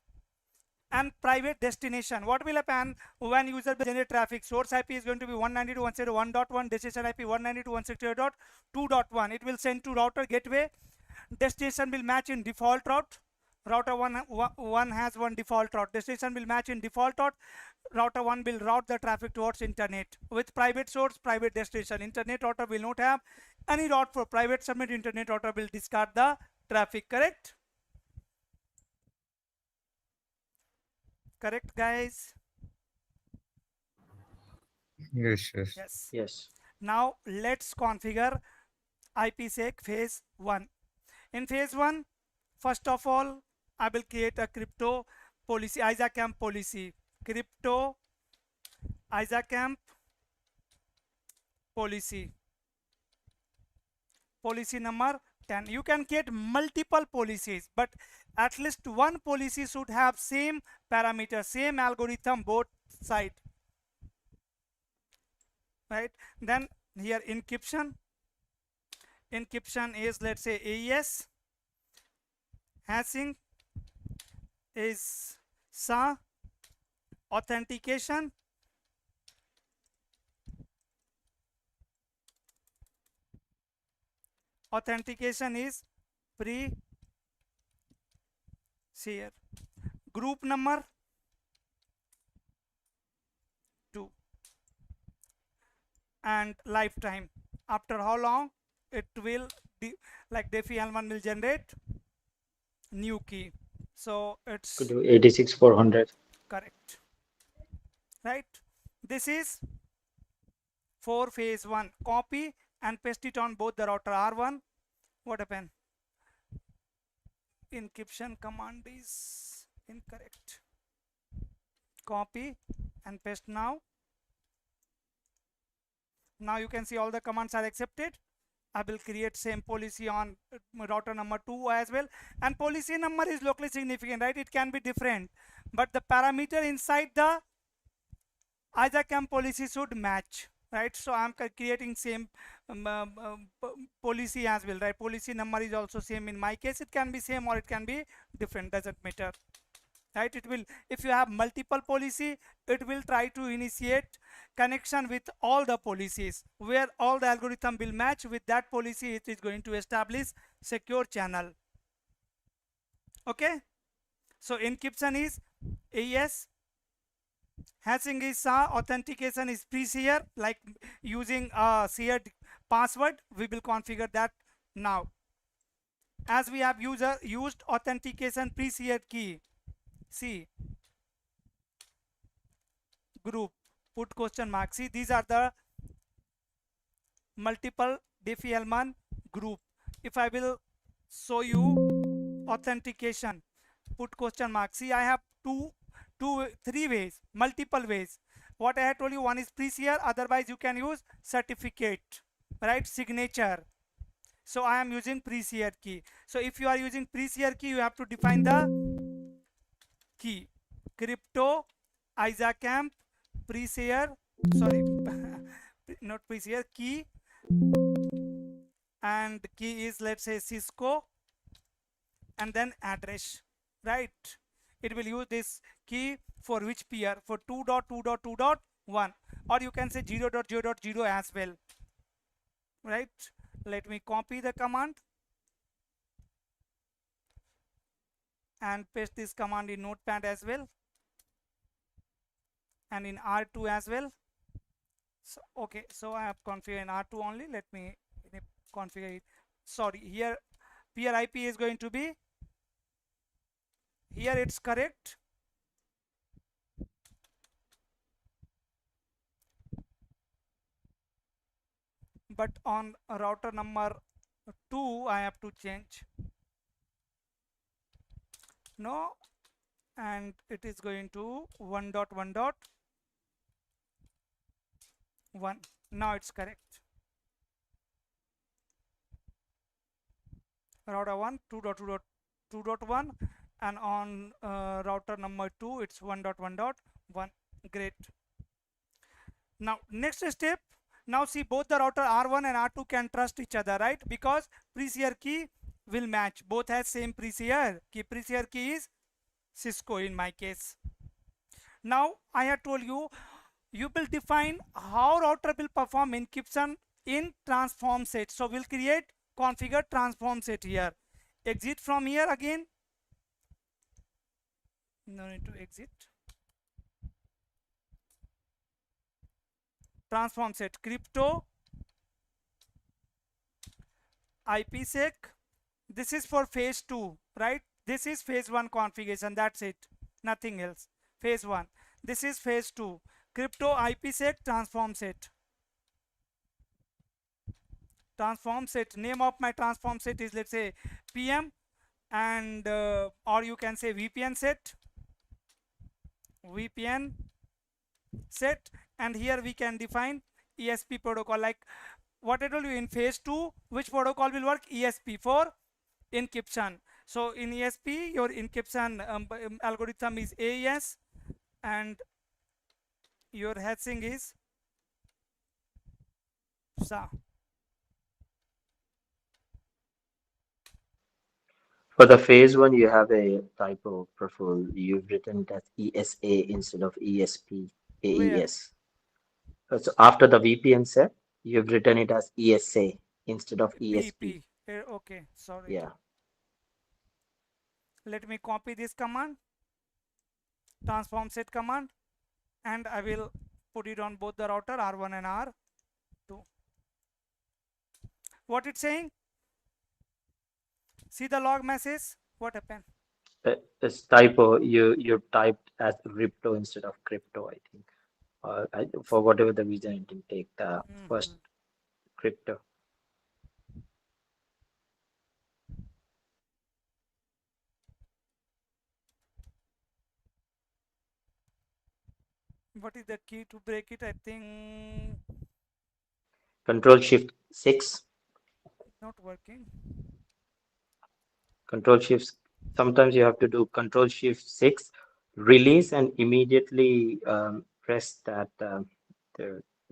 and private destination. What will happen when user will generate traffic? Source IP is going to be 192.168.1.1, destination IP 192.168.2.1. It will send to router gateway. Destination will match in default route. Router 1 has one default route. Destination will match in default route. Router 1 will route the traffic towards internet with private source, private destination. Internet router will not have any route for private subnet. Internet router will discard the traffic, correct? Correct, guys? Yes, yes. Yes. Yes. Now let's configure IPsec phase 1. In phase 1, first of all, I will create a crypto policy, ISACAMP policy. Crypto ISACAMP policy. Policy number 10. You can create multiple policies, but at least one policy should have same parameter, same algorithm both side. Right? Then here encryption. Encryption is, let's say, AES. Hashing is SA. Authentication is pre-share. Group number 2 and lifetime. After how long it will like Diffie-Hellman will generate new key. So it's Could do 86,400. correct, right? This is for phase 1. Copy and paste it on both the router R1. What happened? Encryption command is incorrect. Copy and paste now. Now you can see all the commands are accepted. I will create same policy on router number 2 as well, and policy number is locally significant, right? It can be different, but the parameter inside the ISACAMP policy should match, right? So I'm creating same policy as well, right? Policy number is also same. In my case it can be same or it can be different, doesn't matter, right? It will, if you have multiple policy, it will try to initiate connection with all the policies where all the algorithm will match with that policy. It is going to establish secure channel. Okay, so encryption is AES, hashing is SA, authentication is pre-share, like using a shared password. We will configure that now. As we have used authentication pre-shared key, see group, put question mark. See, these are the multiple Diffie-Hellman group. If I will show you authentication, put question mark. See, I have three ways, multiple ways. What I have told you, one is pre-share, otherwise you can use certificate, right? Signature. So I am using pre-share key. So if you are using pre-share key, you have to define the key. Crypto ISACAMP pre-share, sorry, not pre-share, key, and key is, let's say, Cisco, and then address, right? It will use this key for which peer? For 2.2.2.1, or you can say 0.0.0 as well, right? Let me copy the command and paste this command in notepad as well, and in R2 as well. So okay, so I have configured in R2 only. Let me configure it. Sorry, here peer IP is going to be Here it's correct. But on router number 2 I have to change. No, and it is going to 1.1.1. Now it's correct. Router 1 2.2.2.1, and on router number 2 it's 1.1.1. Great. Now next step, now see both the router R1 and R2 can trust each other, right? Because pre-share key will match. Both has same pre-share key. Pre-share key is Cisco in my case. Now I have told you, you will define how router will perform encryption in transform set. So we'll create configure transform set here. Exit from here again. No need to exit. Transform set crypto IPsec. This is for phase 2, right? This is phase 1 configuration. That's it. Nothing else. Phase 1. This is phase 2. Crypto IPsec transform set. Transform set. Name of my transform set is, let's say, PM, and or you can say VPN set. VPN set, and here we can define ESP protocol. Like what I told you, in phase 2 which protocol will work? ESP for encryption. So in ESP your encryption algorithm is AES, and your hashing is SA. For the phase 1, you have a typo, Praful. You've written it as ESA instead of ESP, Where? AES. So after the VPN set, you've written it as ESA instead of ESP. PP. Okay, sorry. Yeah. Let me copy this command, transform set command, and I will put it on both the router R1 and R2. What it's saying? See the log message. What happened? It's typo. You typed as Ripto instead of crypto, I think. For whatever the reason, it didn't take the first crypto. What is the key to break it? I think Control Shift 6. not working. Control Shift. Sometimes you have to do Control Shift 6, release, and immediately press that.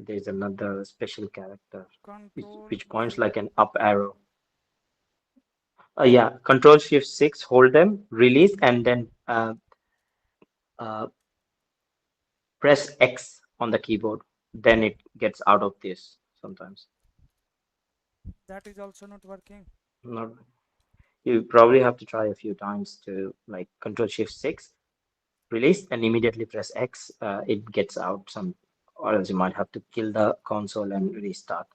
There's another special character Control which points V. like an up arrow. Yeah, Control Shift 6, hold them, release, and then uh, press X on the keyboard. Then it gets out of this sometimes. That is also not working. Not, you probably have to try a few times to like Control Shift 6, release, and immediately press X. It gets out some, or else you might have to kill the console and restart.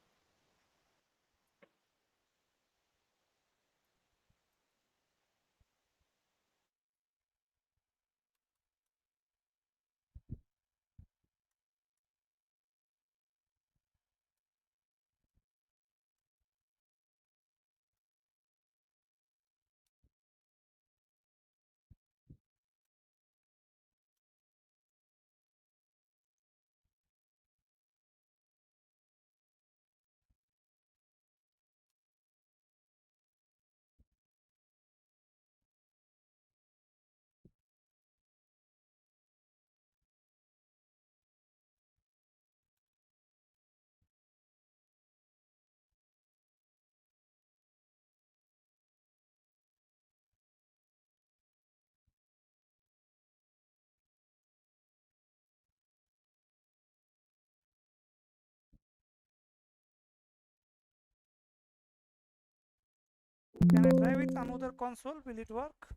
Can I try with another console? Will it work?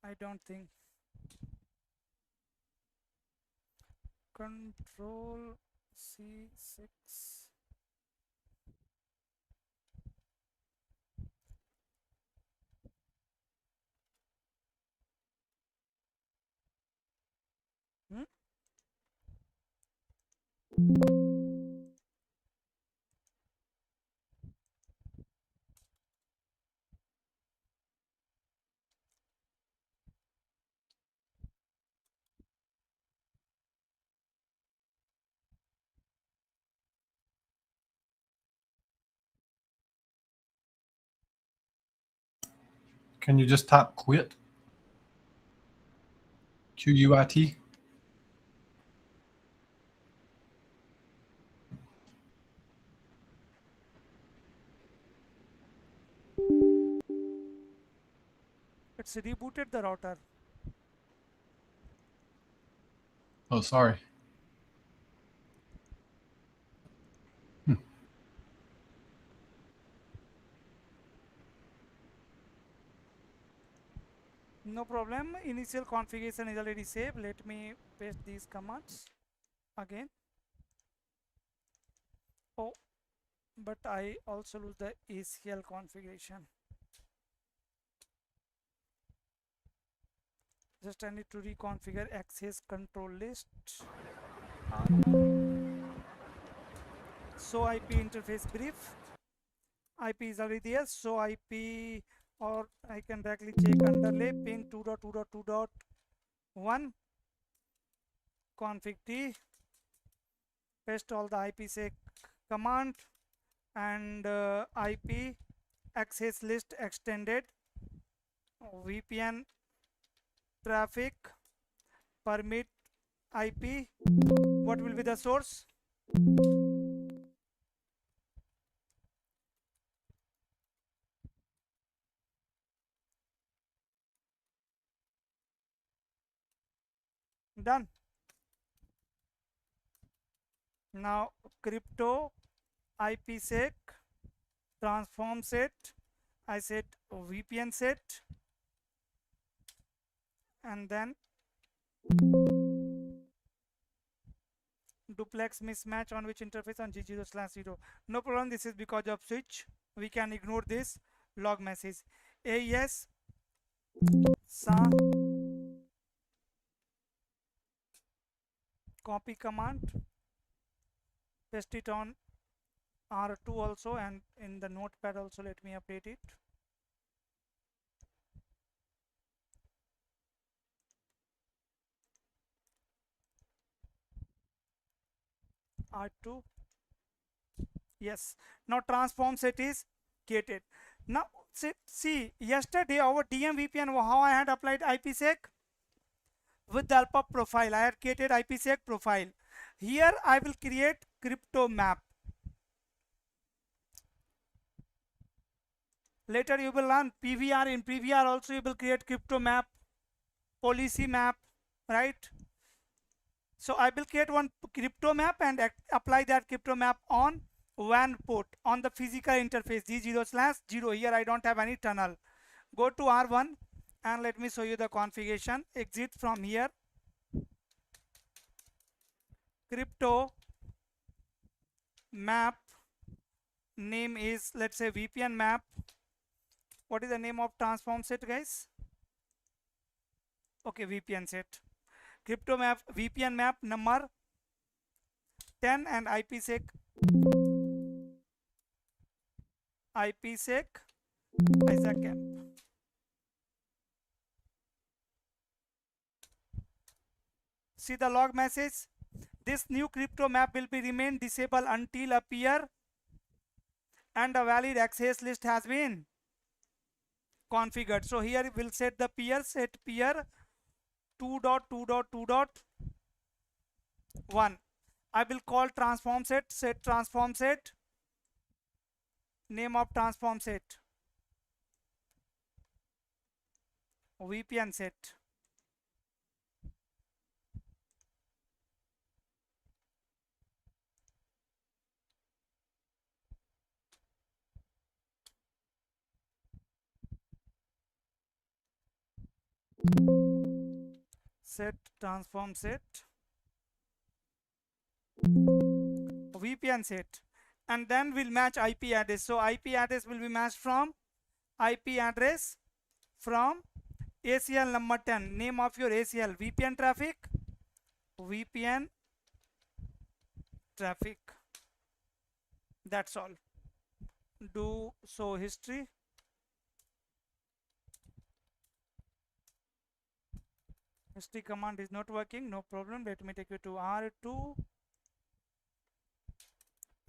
I don't think. Control C6. Can you just type quit? QUIT? It's rebooted the router. Oh, sorry. No problem. Initial configuration is already saved. Let me paste these commands again. Oh, but I also lose the ACL configuration. Just I need to reconfigure access control list. So IP interface brief. IP is already there. So IP, or I can directly check underlay ping 2.2.2.1 config T. Paste all the IPsec command and IP access list extended VPN traffic permit IP. What will be the source? Done. Now crypto IPsec transform set. I set VPN set and then duplex mismatch on which interface on G0/0. No problem, this is because of switch. We can ignore this log message. AES sa copy command, paste it on R2 also, and in the notepad also let me update it. R2. Yes. Now transform set is created. Now see yesterday our DM VPN, how I had applied IPsec with the help of profile. I had created IPsec profile. Here I will create crypto map. Later you will learn PVR. In PVR also you will create crypto map, policy map, right? So I will create one crypto map and apply that crypto map on WAN port on the physical interface G0/0. Here I don't have any tunnel. Go to R1 and let me show you the configuration. Exit from here. Crypto map name is, let's say, VPN map. What is the name of transform set, guys? Okay, VPN set. Crypto map, VPN map number 10 and IPsec ISAC camp. See the log message. This new crypto map will be remain disabled until a peer and a valid access list has been configured. So here we'll set the peer, set peer 2.2.2.1. I will call transform set, set transform set, name of transform set, VPN set. Set transform set VPN set, and then we'll match IP address. So IP address will be matched from IP address from ACL number 10, name of your ACL, VPN traffic traffic. That's all. Do show history. History command is not working, no problem. Let me take you to R2.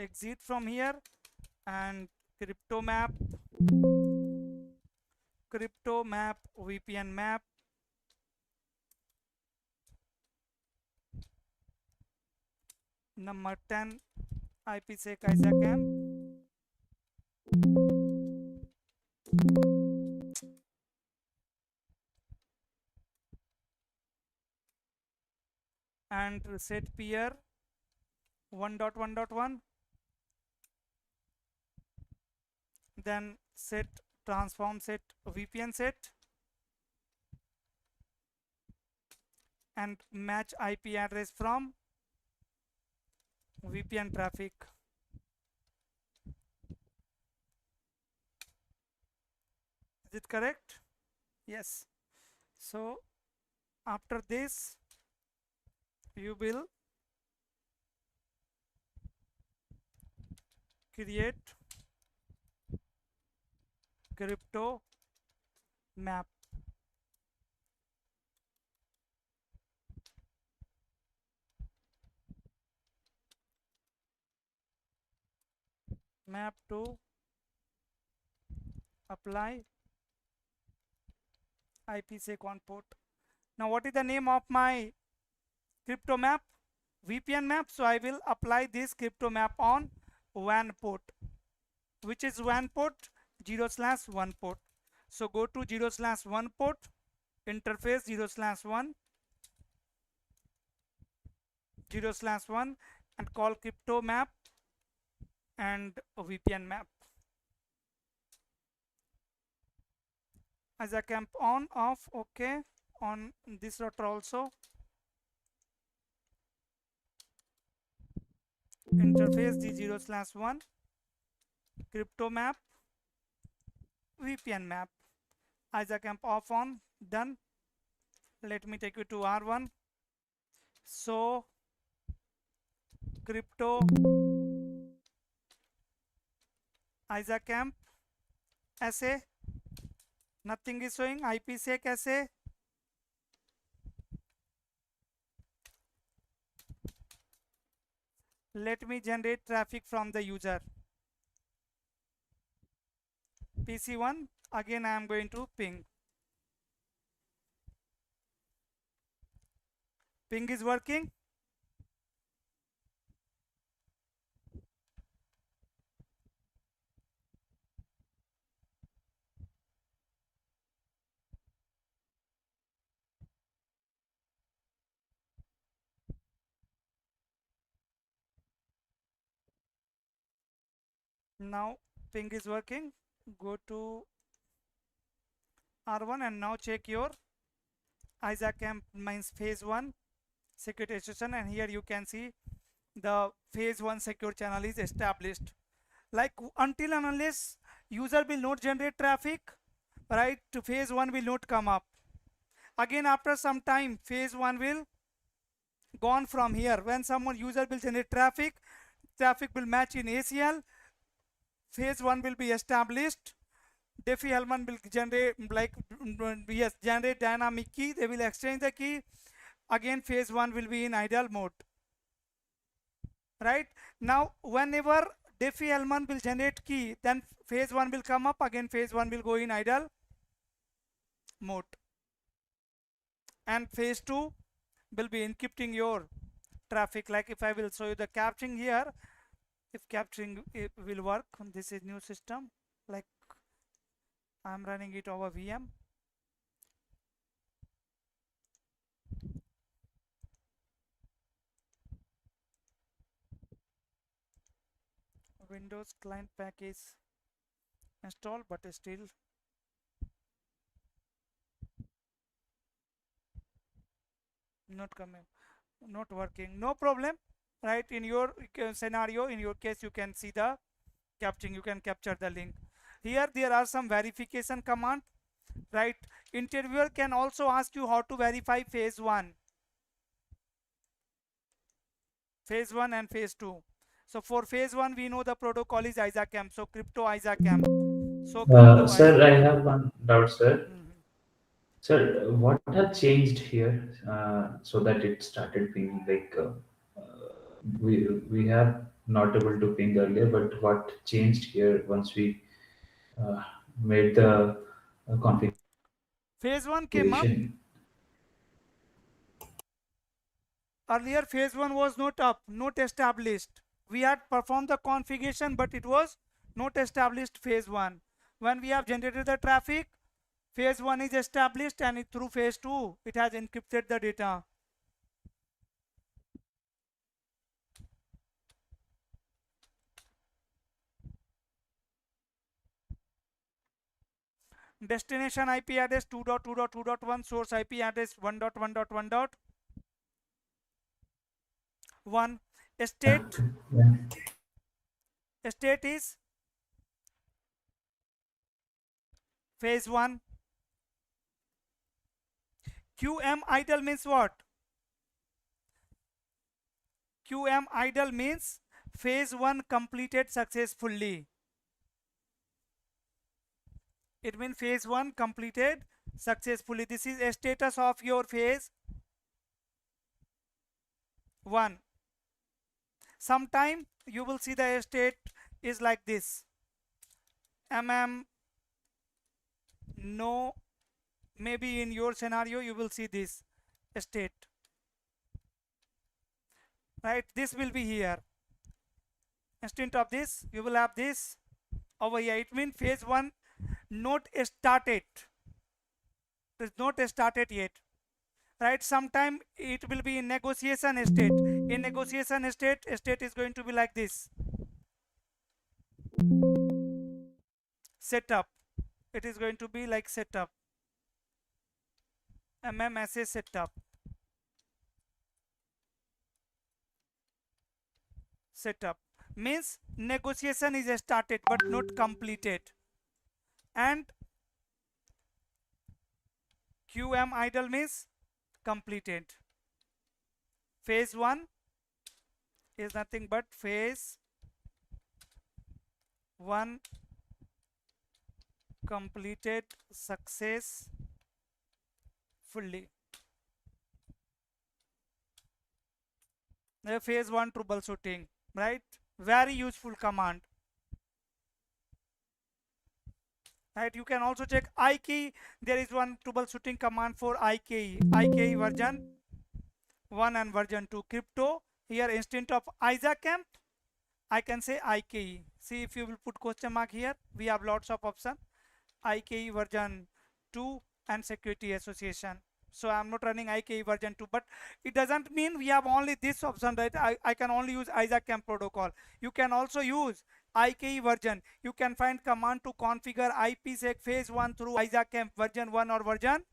Exit from here and crypto map VPN map. Number 10 IPsec ISACAM. And set peer 1.1.1. Then set transform set VPN set and match IP address from VPN traffic. Is it correct? Yes. So after this you will create crypto map. Map to apply IPsec on port. Now what is the name of my crypto map? VPN map. So I will apply this crypto map on WAN port. Which is WAN port? 0/1 port. So go to 0/1 port, interface 0/1, 0/1 and call crypto map and VPN map. As a camp on, off, okay. On this router also. Interface D0/1, crypto map, VPN map. As a camp off on, done. Let me take you to R1. So crypto ISACAMP SA, nothing is showing. IPsec SA, let me generate traffic from the user. PC1, again I am going to ping. Ping is working. Now ping is working. Go to R1 and now check your ISACAMP means phase 1 security session, and here you can see the phase 1 secure channel is established. Like until and unless user will not generate traffic, right, to phase 1 will not come up. Again after some time phase 1 will gone from here. When someone user will generate traffic will match in ACL, phase 1 will be established. Diffie-Hellman will generate, like, yes, generate dynamic key. They will exchange the key. Again phase 1 will be in idle mode. Right now whenever Diffie-Hellman will generate key, then phase 1 will come up. Again phase 1 will go in idle mode, and phase 2 will be encrypting your traffic. Like if I will show you the capturing here, if capturing it will work, this is new system, like I'm running it over VM. Windows client package installed, but still not coming, not working. No problem, right? In your scenario, in your case, you can see the capturing, you can capture the link. Here there are some verification command, right? Interviewer can also ask you how to verify phase 1. phase 1 and phase 2. So for phase 1 we know the protocol is ISACAM, so crypto ISACAM. So crypto Sir, I have one doubt, sir. Mhm. Sir, what has changed here so that it started being like we have not able to ping earlier, but what changed here once we uh, made the Phase 1 came up. configuration? Earlier phase 1 was not up, not established. We had performed the configuration, but it was not established phase 1. When we have generated the traffic, phase 1 is established, and through phase 2 it has encrypted the data. Destination IP address 2.2.2.1, source IP address 1.1.1.1. State Yeah. state is phase 1. QM idle means what? QM idle means phase 1 completed successfully. It means phase 1 completed successfully. This is a status of your phase 1. Sometime you will see the state is like this. No, maybe in your scenario you will see this state. Right, this will be here. Instead of this, you will have this over here. It means phase 1 not started. It is not started yet. Right, sometime it will be in negotiation state. In negotiation state is going to be like this. Setup. It is going to be like setup. MMSA setup. Setup means negotiation is started but not completed. And QM idle means completed. Phase 1 is nothing but phase 1 completed successfully. The phase 1 troubleshooting, right? Very useful command. Right, you can also check IKE. There is one troubleshooting command for IKE. IKE version 1 and version 2. Crypto, here instead of ISACAM, I can say IKE. See, if you will put question mark here, we have lots of options. IKE version 2 and security association. So I'm not running IKE version 2, but it doesn't mean we have only this option, right? I can only use ISACAM protocol. You can also use IKE version. You can find command to configure IPsec phase 1 through ISACAM version 1 or version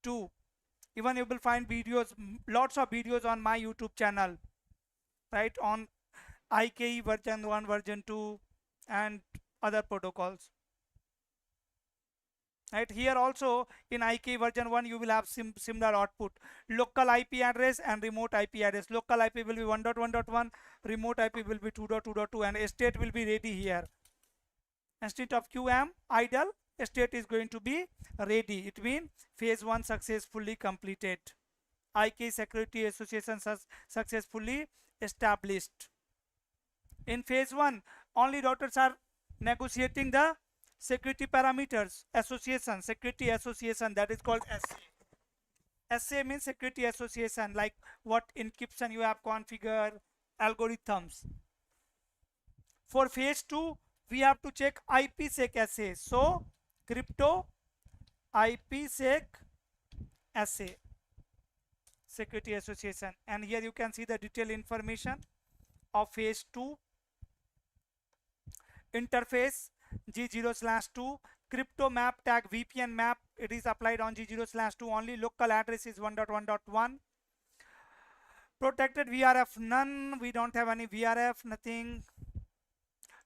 2. Even you will find videos, lots of videos on my YouTube channel, right, on IKE version 1, version 2 and other protocols. Right, here also in IKE version 1 you will have similar output, local IP address and remote IP address. Local IP will be 1.1.1, remote IP will be 2.2.2, and state will be ready here. Instead of QM idle, state is going to be ready. It means phase 1 successfully completed. IKE security association successfully established. In phase 1 only routers are negotiating the security parameters, association, security association, that is called SA. SA means security association, like what encryption you have configured, algorithms. For phase 2 we have to check IPsec SA. So crypto IPsec SA, security association, and here you can see the detailed information of phase 2. Interface G0/2, crypto map tag VPN map, it is applied on G0/2 only. Local address is 1.1.1. Protected VRF none, we don't have any VRF, nothing.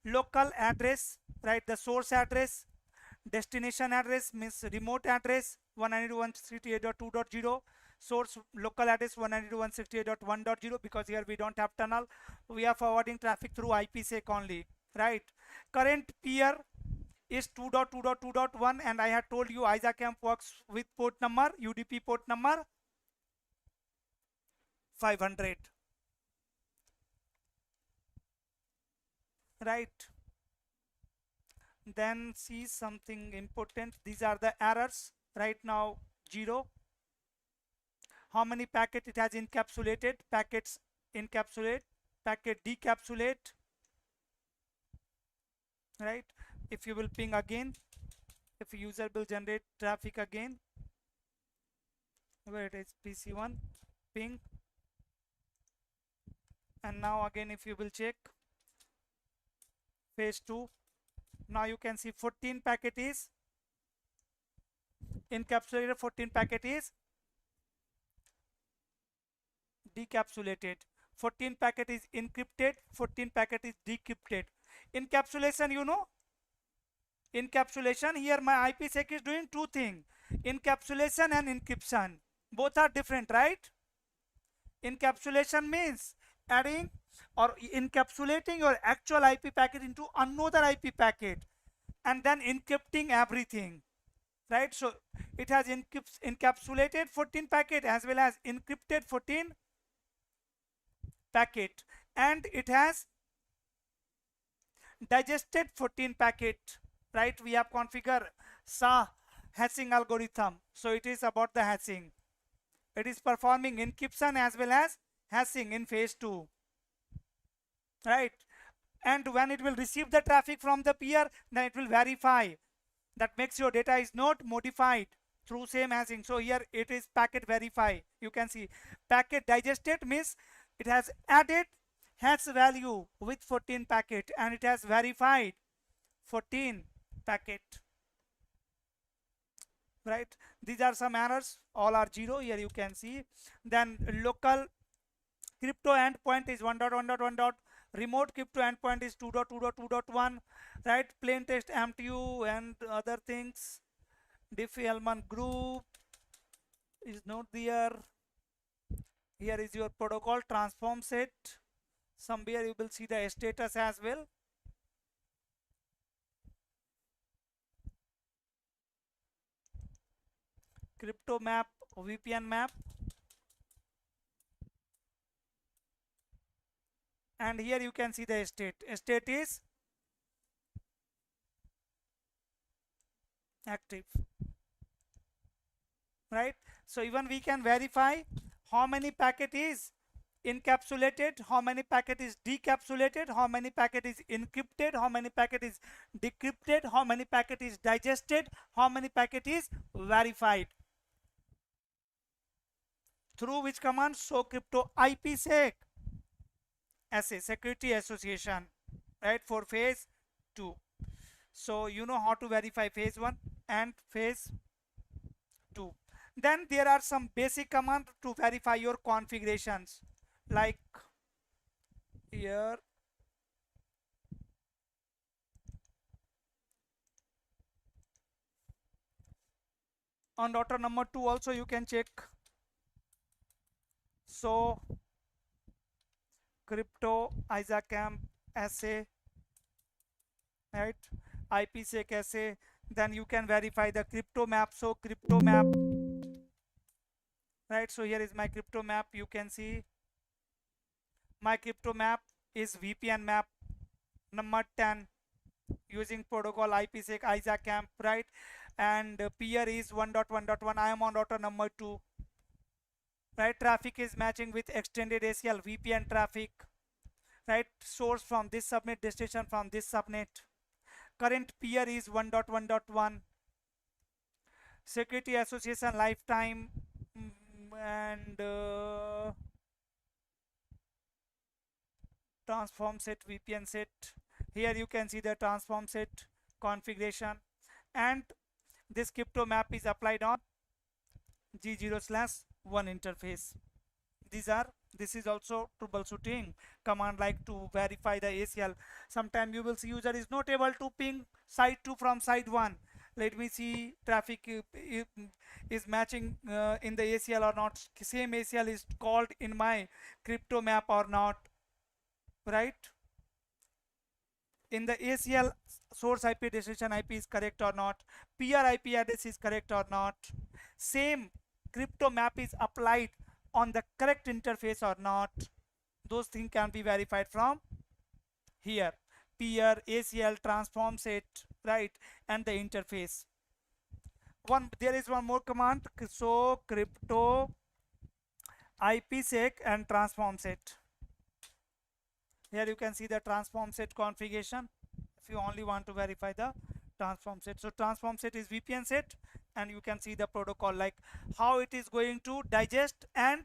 Local address, right, the source address. Destination address means remote address 192.168.2.0. source local address 192.168.1.0, because here we don't have tunnel, we are forwarding traffic through IPsec only, right? Current peer is 2.2.2.1, and I had told you ISACAMP works with port number, UDP port number 500, right? Then see something important. These are the errors right now. 0. How many packet it has encapsulated? Packets encapsulate, packet decapsulate, right? If you will ping again, if user will generate traffic again, where it is, PC1 ping, and now again if you will check phase 2, now you can see 14 packet is encapsulated, 14 packet is decapsulated, 14 packet is encrypted, 14 packet is decrypted. Encapsulation, you know, encapsulation, here my IPsec is doing two things, encapsulation and encryption. Both are different, right? Encapsulation means adding or encapsulating your actual IP packet into another IP packet and then encrypting everything, right? So it has encapsulated 14 packet as well as encrypted 14 packet, and it has digested 14 packet, right? We have configured SA hashing algorithm, so it is about the hashing. It is performing encryption as well as hashing in phase 2, right? And when it will receive the traffic from the peer, then it will verify that makes your data is not modified through same hashing. So here it is packet verify. You can see packet digested means it has added hash value with 14 packet and it has verified 14 packet, right? These are some errors, all are 0. Here you can see. Then local crypto endpoint is 1.1.1. Remote crypto endpoint is 2.2.2.1, right? Plain text MTU and other things. Diffie-Hellman group is not there. Here is your protocol transform set. Somewhere you will see the status as well. Crypto map, VPN map. And here you can see the state. State is active, right? So even we can verify how many packet is encapsulated, how many packet is decapsulated, how many packet is encrypted, how many packet is decrypted, how many packet is digested, how many packet is verified. Through which command? Show crypto IPsec as a security association, right, for phase 2. So you know how to verify phase 1 and phase 2. Then there are some basic commands to verify your configurations, like here on router number 2 also you can check. So crypto ISACAMP SA, right, IPsec SA. Then you can verify the crypto map. So crypto map, right? So here is my crypto map. You can see my crypto map is VPN map number 10 using protocol IPsec ISACAMP, right? And peer is 1.1.1. I am on router number 2, right? Traffic is matching with extended ACL VPN traffic, right? Source from this subnet, destination from this subnet. Current peer is 1.1.1. Security association lifetime and transform set, VPN set. Here you can see the transform set configuration, and this crypto map is applied on G0/1 interface. This is also troubleshooting command, like to verify the ACL. Sometimes you will see user is not able to ping side 2 from side 1. Let me see traffic is matching in the ACL or not. Same ACL is called in my crypto map or not, right? In the ACL source IP destination IP is correct or not, peer IP address is correct or not, same crypto map is applied on the correct interface or not. Those things can be verified from here: peer, ACL, transform set, right, and the interface. There is one more command, so crypto IPsec and transform set. Here you can see the transform set configuration if you only want to verify the transform set. So transform set is VPN set, and you can see the protocol, like how it is going to digest and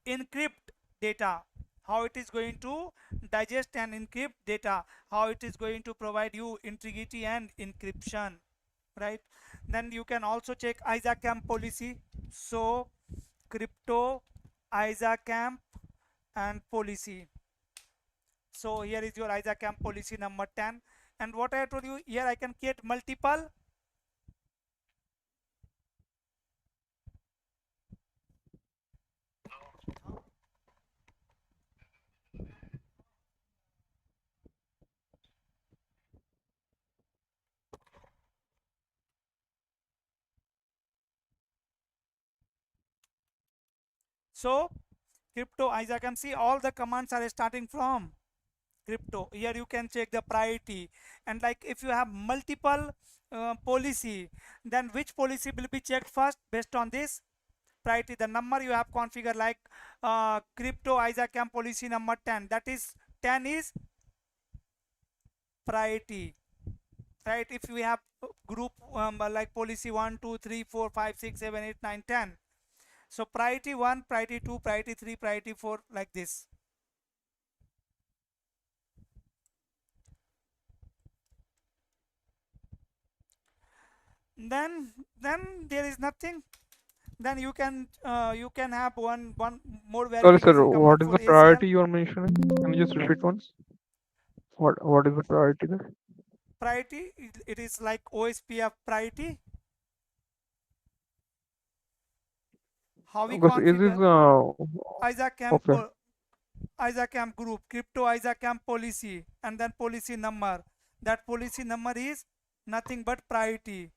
encrypt data, how it is going to digest and encrypt data, how it is going to provide you integrity and encryption, right? Then you can also check ISACAMP policy. So crypto ISACAMP and policy. So here is your ISACAMP policy number 10. And what I told you, here I can create multiple so crypto ISACAMP, see all the commands are starting from crypto. Here you can check the priority, and like if you have multiple policy, then which policy will be checked first based on this priority, the number you have configured, like crypto ISACAMP policy number 10, that is 10 is priority, right? If we have group like policy 1 2 3 4 5 6 7 8 9 10, so priority 1, priority 2, priority 3, priority 4, like this. Then there is nothing. Then you can have one more Sorry, sir. verification command What is for the ACL. priority you are mentioning? Can you just repeat once? What is the priority there? Priority, it is like OSPF priority. How we Because is this configure ISACAMP okay? ISACAMP group, crypto ISACAMP policy, and then policy number. That policy number is nothing but priority.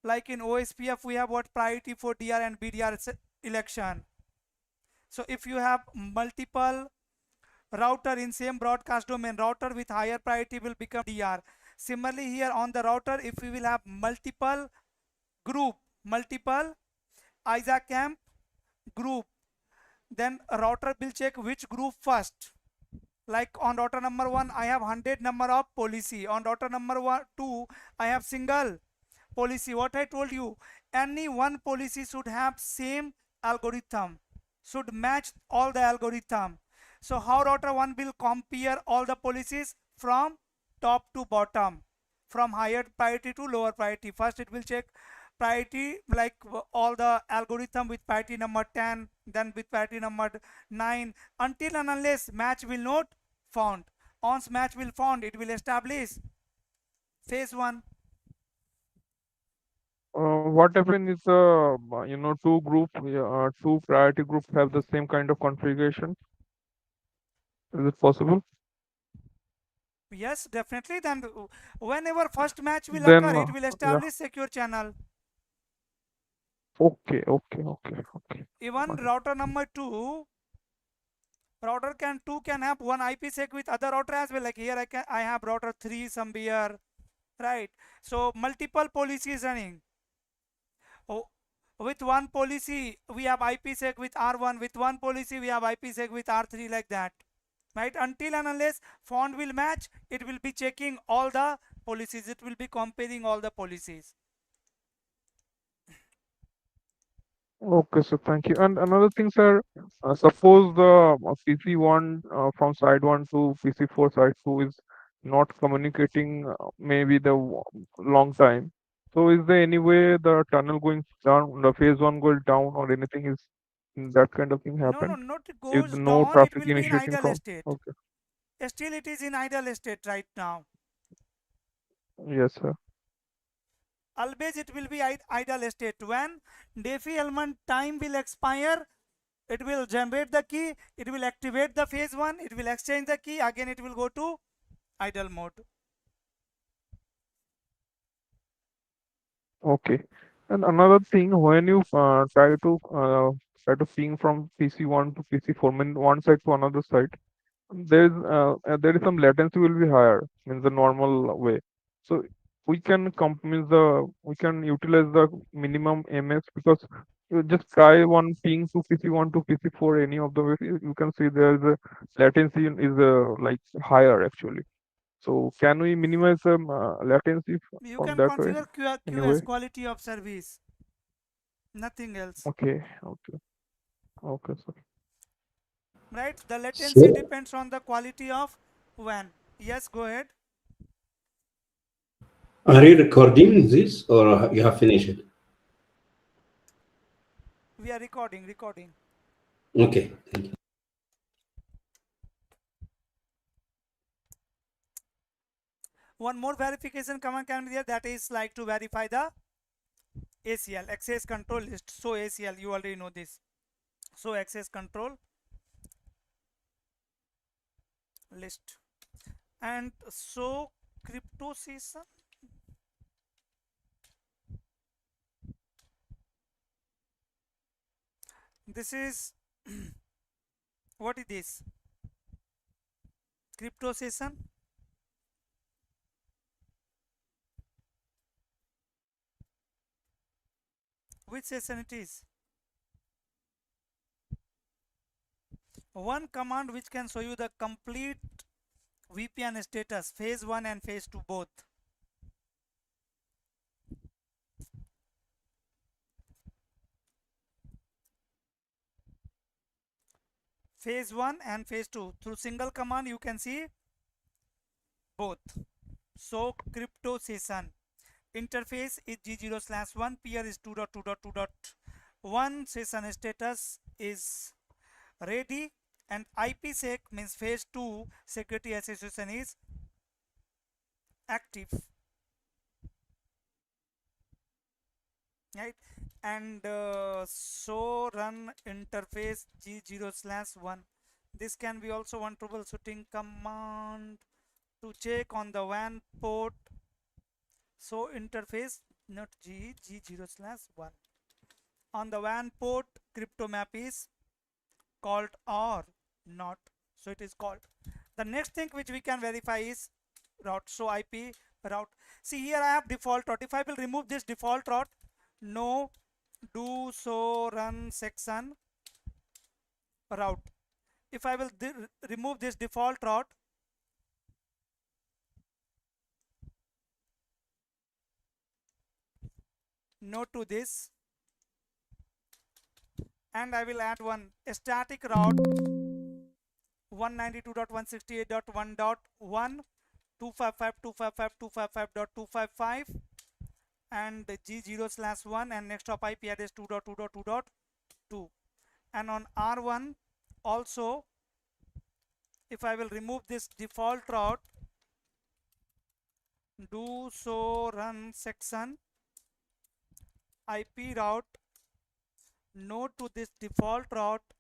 Like in OSPF, we have what priority for DR and BDR election. So if you have multiple router in same broadcast domain, router with higher priority will become DR. Similarly here on the router, if we will have multiple group, multiple ISACAMP group, then a router will check which group first. Like on router number 1 I have 100 number of policy, on router number 2 I have single policy. What I told you, any one policy should have same algorithm, should match all the algorithm. So how router 1 will compare all the policies from top to bottom, from higher priority to lower priority? First it will check priority, like all the algorithm with priority number 10, then with priority number 9, until and unless match will not found. Once match will found, it will establish phase 1. What happens is two priority groups have the same kind of configuration. Is it possible? Yes, definitely. Then whenever first match will Then occur, it will yeah. establish secure channel. Okay. Even Got it. router number 2, router 2 can have one IPsec with other router as well. Like here I have router 3 somewhere, right? So multiple policies running. Oh, with one policy we have IPsec with R1, with one policy we have IPsec with R3, like that, right? Until and unless font will match, it will be checking all the policies, it will be comparing all the policies. Okay, so thank you. And another thing, sir, suppose the PC1 from side 1 to PC4 side 2 is not communicating maybe long time. So is there any way the tunnel going down, the phase 1 going down, or anything is that kind of thing No, happened? not it If goes no down, it traffic will be in initiating idle from, state. okay, Still it is in idle state right now. yes, sir. Always it will be idle state. When Diffie-Hellman time will expire, it will generate the key, it will activate the phase 1, it will exchange the key, again it will go to idle mode. Okay. And another thing, when you try to ping from PC1 to PC4, mean one side to another side, there is some latency will be higher in the normal way. So we can utilize the minimum MS, because you just try one ping to PC1 to PC4 any of the way, you can see there is a latency is like higher actually. So can we minimize the latency You from can that way configure anyway? QS, quality of service, nothing else. Okay, okay, okay, sir. Right? The latency So, depends on the quality of WAN. Yes, go ahead. are you recording this or you have finished it? We are recording. Okay, thank you. One more verification command can be there, that is like to verify the ACL, access control list. So ACL, you already know this. So access control list. And so crypto session. This is what is this? Crypto session. Which session it is? One command which can show you the complete VPN status, phase 1 and phase 2 both. Phase 1 and phase 2. Through single command you can see both. So crypto session. Interface is G0/1, peer is 2.2.2.1, session status is ready, and IPsec means phase 2 security association is active, right? And so run interface G0/1. This can be also one troubleshooting command to check on the WAN port. So interface not G0/1 on the WAN port, crypto map is called or not. So it is called. The next thing which we can verify is route. So IP route. See here I have default route. If I will remove this default route, no do so run section route. If I will remove this default route, no to this, and I will add one static route 192.168.1.1 255.255.255.255 and G0/1 and next hop IP address 2.2.2.2. And on R1 also, if I will remove this default route, do so run section IP route, no to this default route,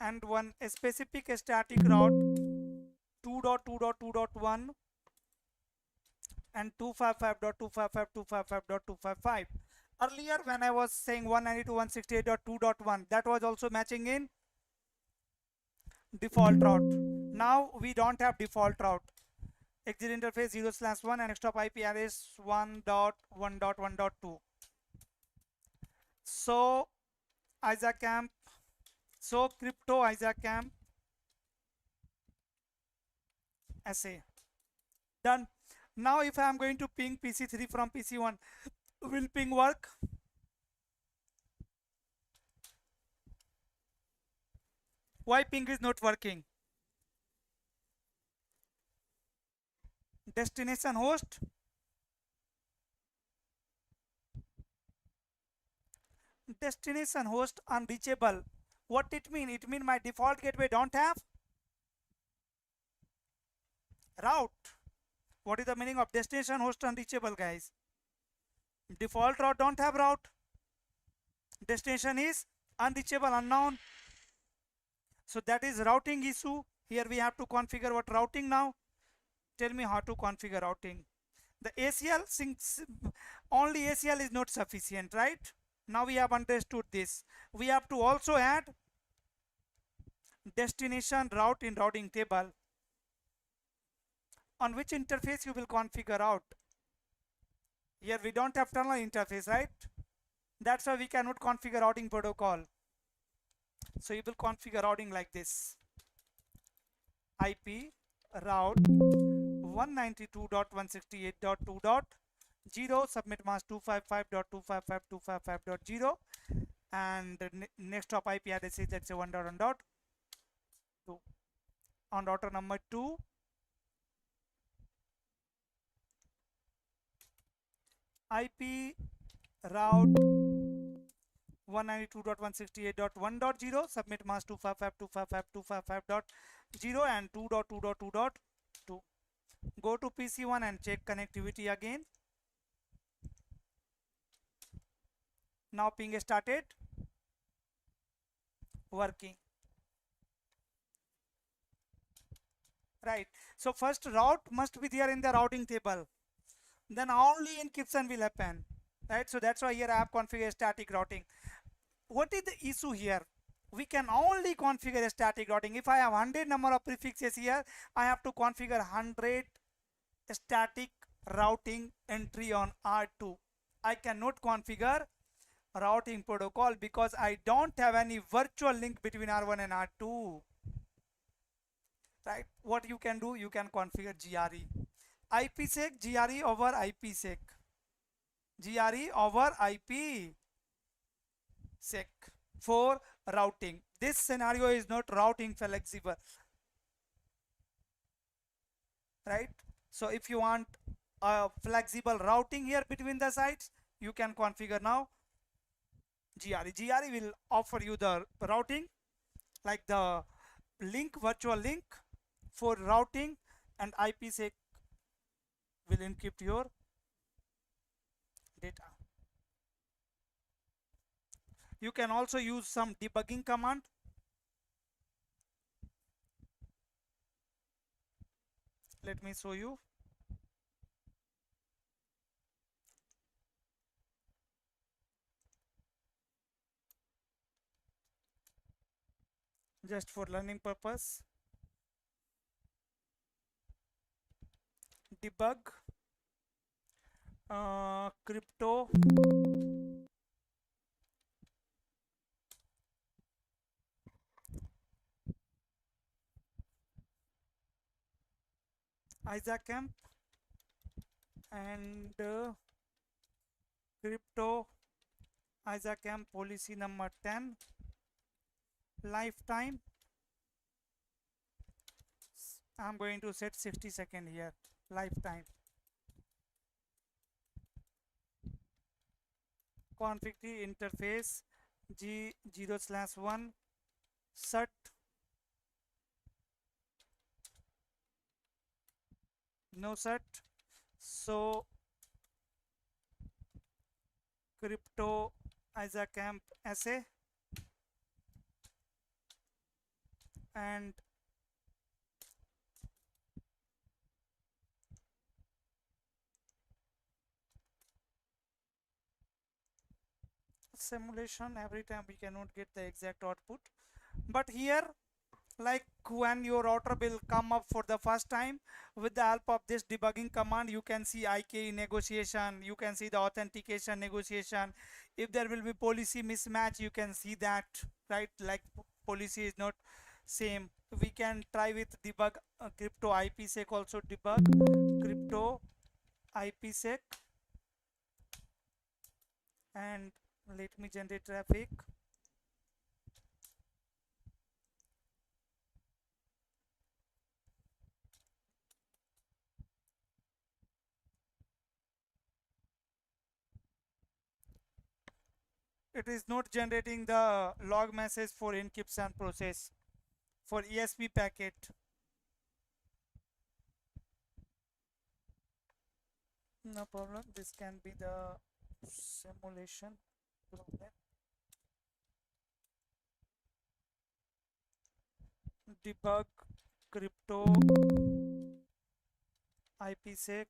and one specific static route 2.2.2.1 and 255.255.255.255. Earlier when I was saying 192.168.2.1, that was also matching in default route. Now we don't have default route. Exit interface 0/1 and stop IP address 1.1.1.2. So ISACamp, so crypto ISACamp SA done. Now if I am going to ping PC3 from PC1, will ping work? Why ping is not working? Destination host, unreachable. What it mean? It mean my default gateway don't have route. What is the meaning of destination host unreachable, guys? Default route don't have route. Destination is unreachable, unknown. So that is routing issue. Here we have to configure what routing now. Tell me how to configure routing. The ACL only ACL is not sufficient, right? Now we have understood this. We have to also add destination route in routing table. On which interface you will configure out? Here we don't have terminal interface, right? That's why we cannot configure routing protocol. So you will configure routing like this. IP route 192.168.2.0 submit mask 255.255.255.0 and next hop IP address is let's say 1.1.2. On router number 2, IP route 192.168.1.0 submit mask 255.255.255.0 and 2.2.2.2. Go to PC1 and check connectivity again. Now ping started working. Right. So first route must be there in the routing table. Then only encryption will happen. Right. So that's why here I have configured static routing. What is the issue here? We can only configure a static routing. If I have 100 number of prefixes here, I have to configure 100 static routing entry on R2. I cannot configure routing protocol because I don't have any virtual link between R1 and R2. Right? What you can do, you can configure GRE. IPsec GRE over IPsec. GRE over IPsec for routing. This scenario is not routing flexible. Right? So if you want a flexible routing here between the sites, you can configure now GRE. GRE will offer you the routing like the link, virtual link for routing, and IPsec will encrypt your data. You can also use some debugging command. Let me show you. Just for learning purpose. Debug crypto ISACamp and crypto ISACamp policy number 10 lifetime. I'm going to set 60 seconds here. Lifetime. Config interface G0/1 set no set. So crypto ISACamp SA and simulation. Every time we cannot get the exact output, but here like when your router will come up for the first time, with the help of this debugging command you can see IKE negotiation, you can see the authentication negotiation. If there will be policy mismatch, you can see that, right? Like policy is not same. We can try with debug crypto IPsec also. Debug crypto IPsec and let me generate traffic. It is not generating the log message for encryption process for ESP packet. No problem. This can be the simulation problem. Debug crypto IPsec.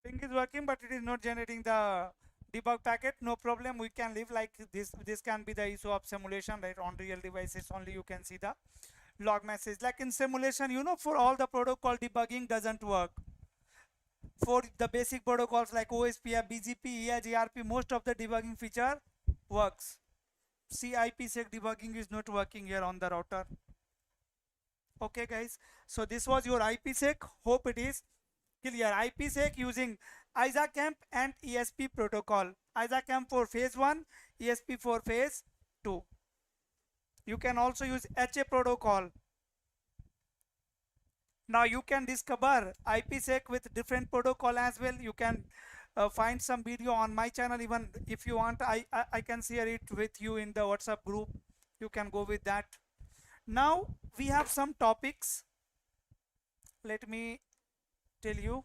Thing is working, but it is not generating the debug packet. No problem, we can leave like this. This can be the issue of simulation, right? On real devices only you can see the log message. Like in simulation, you know, for all the protocol debugging doesn't work. For the basic protocols like OSPF, BGP, EIGRP, most of the debugging feature works. See, IPsec debugging is not working here on the router. Okay guys, so this was your IPsec. Hope it is clear. IPsec using ISACamp and ESP protocol. ISACamp for phase 1, ESP for phase 2. You can also use HA protocol. Now you can discover IPsec with different protocol as well. You can find some video on my channel. Even if you want, I can share it with you in the WhatsApp group. You can go with that. Now we have some topics. Let me tell you.